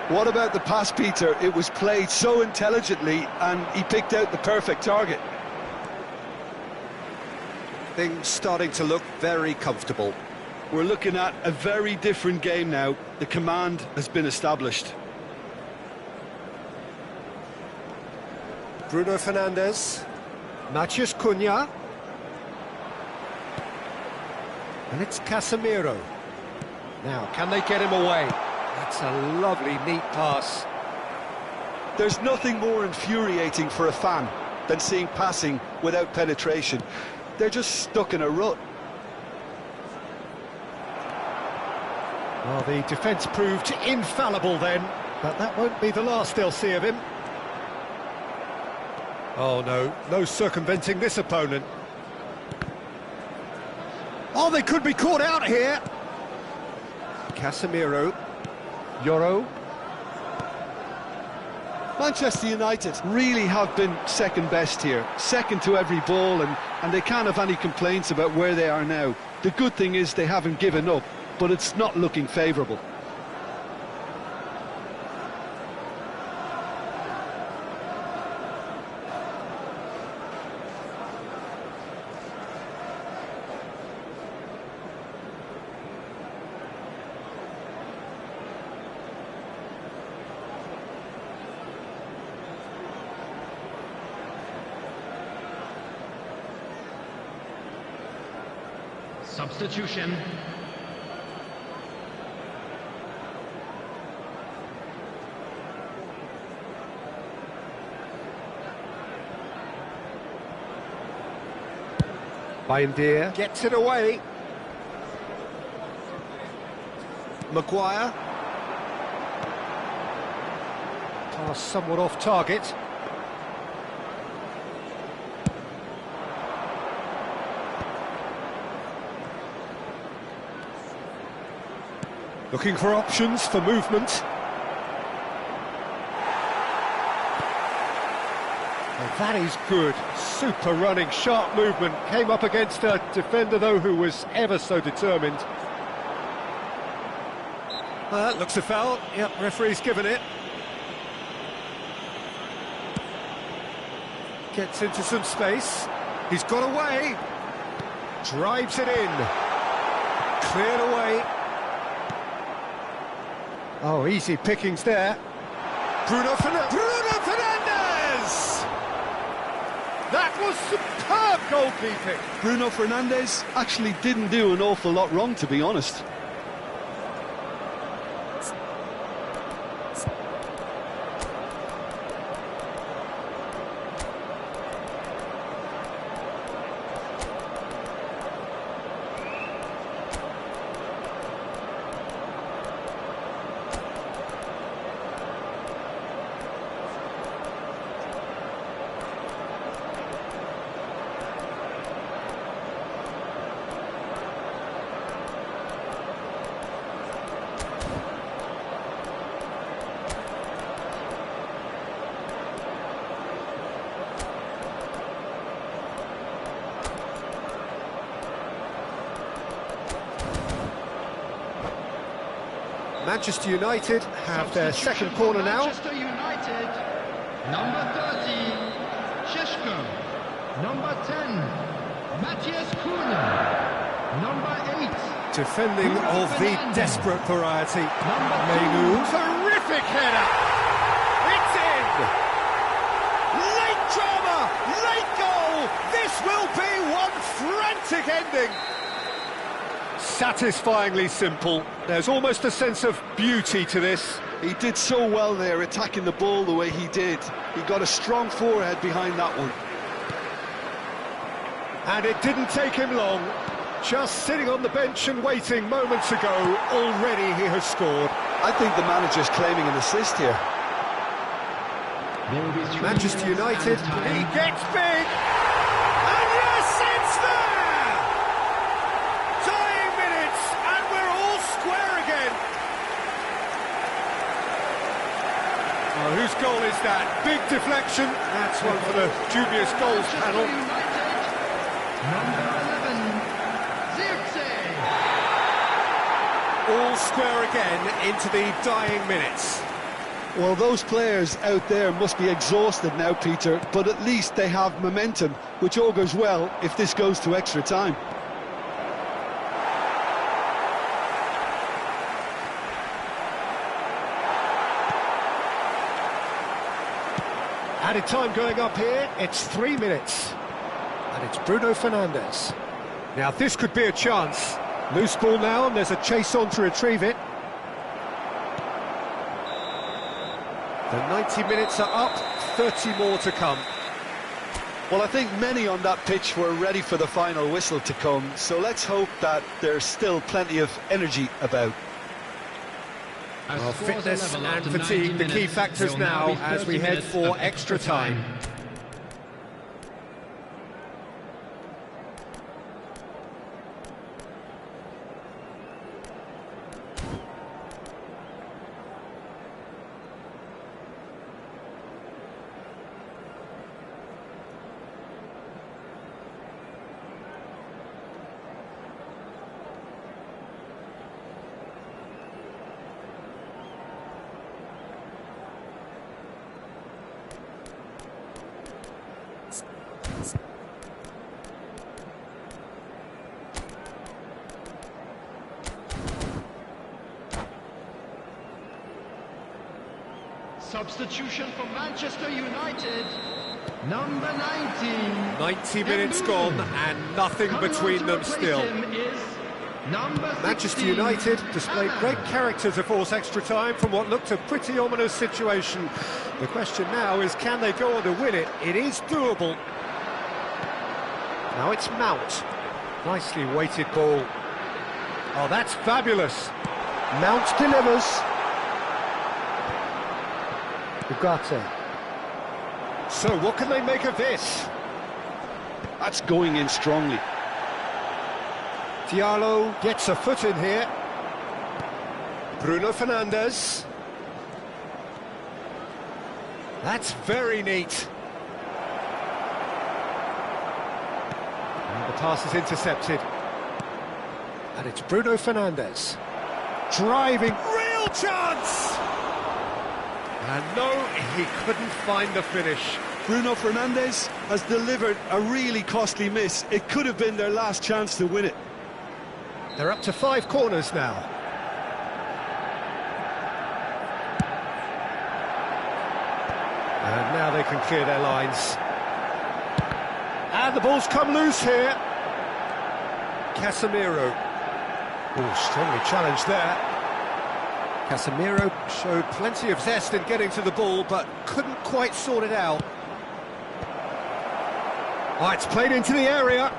[SPEAKER 2] What about the pass, Peter? It was played so intelligently and he picked out the perfect target.
[SPEAKER 1] Things starting to look very comfortable.
[SPEAKER 2] We're looking at a very different game now. The command has been established.
[SPEAKER 1] Bruno Fernandes. Matheus Cunha. And it's Casemiro. Now, can they get him away? That's a lovely, neat pass.
[SPEAKER 2] There's nothing more infuriating for a fan than seeing passing without penetration. They're just stuck in a rut.
[SPEAKER 1] Well, the defence proved infallible then, but that won't be the last they'll see of him. Oh no, no circumventing this opponent. Oh, they could be caught out here. Casemiro. Yoro.
[SPEAKER 2] Manchester United really have been second best here, second to every ball, and they can't have any complaints about where they are now. The good thing is they haven't given up, but it's not looking favourable.
[SPEAKER 5] Substitution.
[SPEAKER 1] Bayendier gets it away.
[SPEAKER 2] Maguire.
[SPEAKER 1] Pass somewhat off target. Looking for options for movement. Oh, that is good. Super running, sharp movement. Came up against a defender, though, who was ever so determined. Looks a foul. Yep, referee's given it. Gets into some space. He's got away. Drives it in. Cleared away. Oh, easy pickings there. Bruno Fernandes! That was superb goalkeeping.
[SPEAKER 2] Bruno Fernandes actually didn't do an awful lot wrong, to be honest.
[SPEAKER 1] Manchester United have their second corner now.
[SPEAKER 5] Manchester United, number 30, Sheshko. Number 10, Matthias Cunha. Number 8.
[SPEAKER 1] Defending of the desperate variety.
[SPEAKER 5] Number 2.
[SPEAKER 1] Terrific header! It's in! Late drama! Late goal! This will be one frantic ending! Satisfyingly simple. There's almost a sense of beauty to this.
[SPEAKER 2] He did so well there, attacking the ball the way he did. He got a strong forehead behind that one.
[SPEAKER 1] And it didn't take him long. Just sitting on the bench and waiting moments ago, already he has scored.
[SPEAKER 2] I think the manager's claiming an assist here.
[SPEAKER 1] Manchester United, he gets big! And yes, it's there! Dying minutes, and we're all square again. Oh, whose goal is that? Big deflection. That's one for the dubious goals panel.
[SPEAKER 5] Number 11, Zirkzee.
[SPEAKER 1] All square again into the dying minutes.
[SPEAKER 2] Well, those players out there must be exhausted now, Peter, but at least they have momentum, which augurs well if this goes to extra time.
[SPEAKER 1] Added time going up here, it's 3 minutes. And it's Bruno Fernandes. Now this could be a chance. Loose ball now, and there's a chase on to retrieve it. The 90 minutes are up, 30 more to come.
[SPEAKER 2] Well, I think many on that pitch were ready for the final whistle to come, so let's hope that there's still plenty of energy about.
[SPEAKER 1] Well, fitness and fatigue, the key factors now as we head for extra time.
[SPEAKER 5] Substitution for Manchester United, number 19.
[SPEAKER 1] 90 minutes gone and nothing between them still.
[SPEAKER 5] Is Number 16.
[SPEAKER 1] Manchester United displayed great character to force extra time from what looked a pretty ominous situation. The question now is, can they go on to win it? It is doable. Now it's Mount. Nicely weighted ball. Oh, that's fabulous. Mount delivers. Ugarte. So what can they make of this?
[SPEAKER 2] That's going in strongly.
[SPEAKER 1] Diallo gets a foot in here. Bruno Fernandes. That's very neat. And the pass is intercepted. And it's Bruno Fernandes. Driving, real chance! And no, he couldn't find the finish.
[SPEAKER 2] Bruno Fernandes has delivered a really costly miss. It could have been their last chance to win it.
[SPEAKER 1] They're up to 5 corners now. And now they can clear their lines. And the ball's come loose here. Casemiro. Oh, strongly challenged there. Casemiro showed plenty of zest in getting to the ball, but couldn't quite sort it out. Oh, it's played into the area.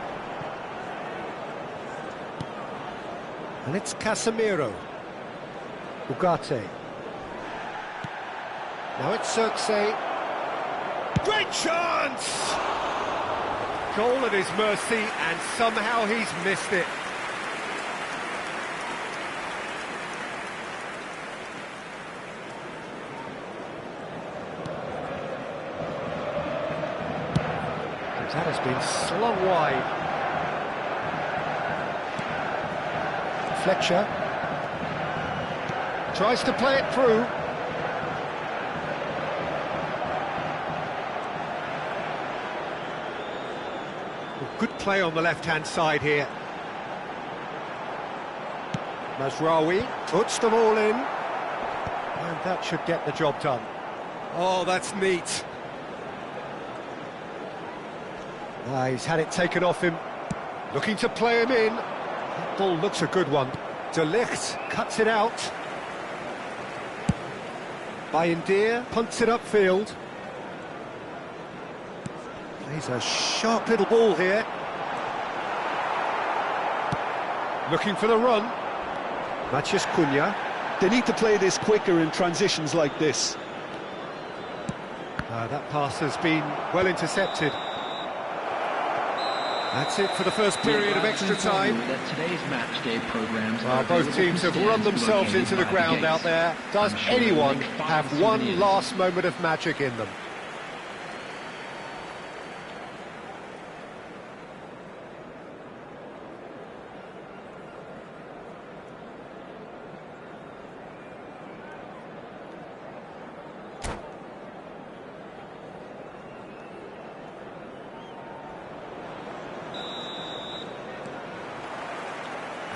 [SPEAKER 1] And it's Casemiro. Ugarte. Now it's Circe. Great chance! Goal at his mercy, and somehow he's missed it. That has been slung wide. Fletcher tries to play it through. Good play on the left-hand side here. Mazraoui puts them all in. And that should get the job done. Oh, that's neat. He's had it taken off him. Looking to play him in. That ball looks a good one. De Ligt cuts it out. Bayindir punts it upfield. Plays a sharp little ball here. Looking for the run. Matheus Cunha.
[SPEAKER 2] They need to play this quicker in transitions like this.
[SPEAKER 1] That pass has been well intercepted. That's it for the first period of extra time. Well, both teams have run themselves into the ground out there. Does anyone have one last moment of magic in them?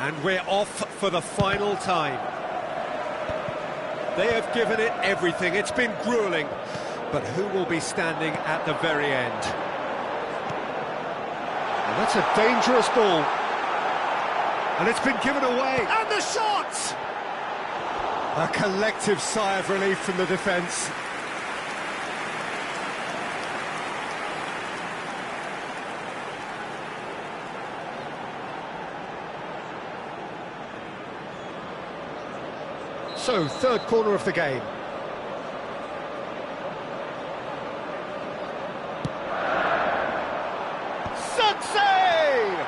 [SPEAKER 1] And we're off for the final time. They have given it everything. It's been grueling. But who will be standing at the very end? And that's a dangerous ball. And it's been given away. And the shot! A collective sigh of relief from the defence. So, third corner of the game. Success!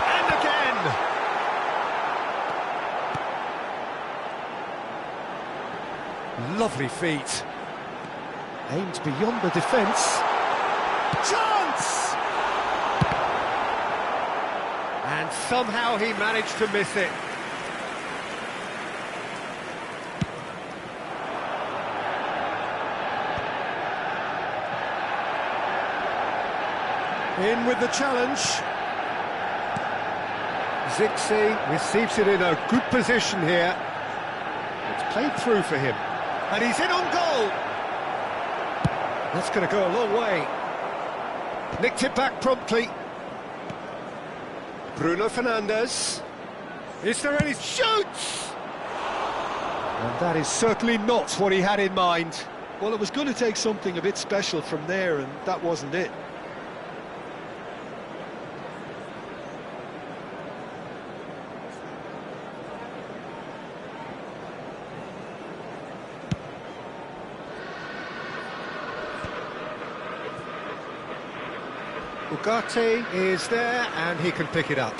[SPEAKER 1] And again! Lovely feet. Aimed beyond the defence. Chance! And somehow he managed to miss it. In with the challenge. Zixi receives it in a good position here. It's played through for him. And he's in on goal. That's going to go a long way. Nicked it back promptly. Bruno Fernandes. Is there any... Shoots! And that is certainly not what he had in mind.
[SPEAKER 2] Well, it was going to take something a bit special from there, and that wasn't it.
[SPEAKER 1] Ugarte is there, and he can pick it up.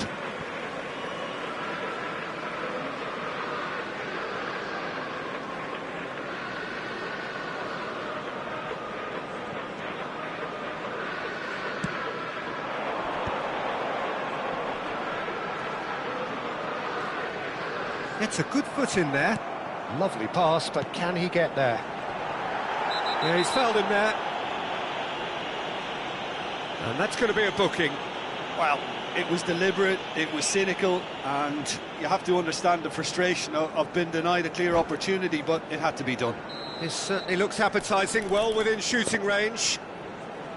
[SPEAKER 1] Gets a good foot in there. Lovely pass, but can he get there? Yeah, he's fouled him there. And that's going to be a booking.
[SPEAKER 2] Well, it was deliberate, it was cynical, and you have to understand the frustration of being denied a clear opportunity, but it had to be done.
[SPEAKER 1] This certainly looks appetising, well within shooting range.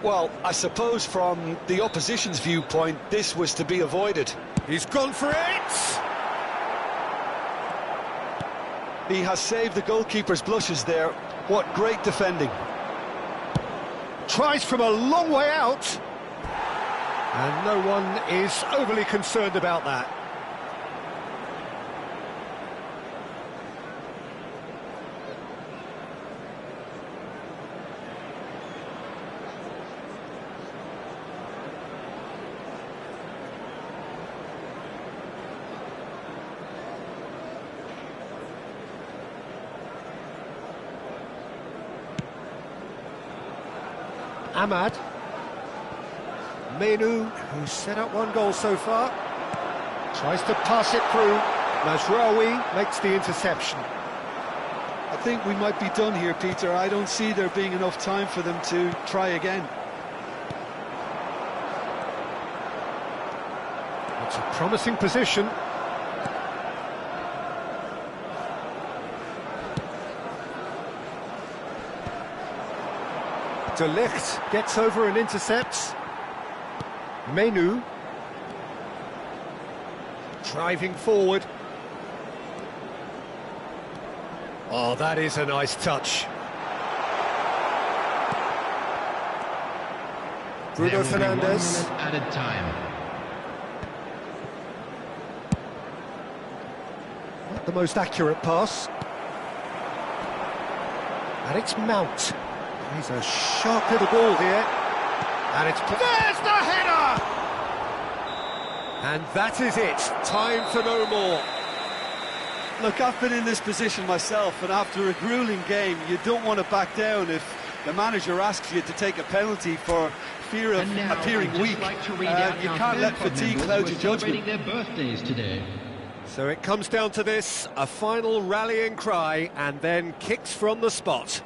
[SPEAKER 2] Well, I suppose from the opposition's viewpoint, this was to be avoided.
[SPEAKER 1] He's gone for it!
[SPEAKER 2] He has saved the goalkeeper's blushes there. What great defending.
[SPEAKER 1] Tries from a long way out. And no one is overly concerned about that. Ahmad. Menu, who's set up one goal so far, tries to pass it through. Mazraoui makes the interception.
[SPEAKER 2] I think we might be done here, Peter. I don't see there being enough time for them to try again.
[SPEAKER 1] It's a promising position. De Ligt gets over and intercepts. Menu driving forward. Oh, that is a nice touch. Bruno Fernandes.
[SPEAKER 5] Added time.
[SPEAKER 1] Not the most accurate pass. And it's Mount. He's a sharp little ball here. And it's... There's the header! And that is it. Time for no more.
[SPEAKER 2] Look, I've been in this position myself, and after a gruelling game, you don't want to back down if the manager asks you to take a penalty for fear of appearing weak. You can't let fatigue cloud your judgment.
[SPEAKER 5] Their birthdays today.
[SPEAKER 1] So it comes down to this, a final rallying cry, and then kicks from the spot.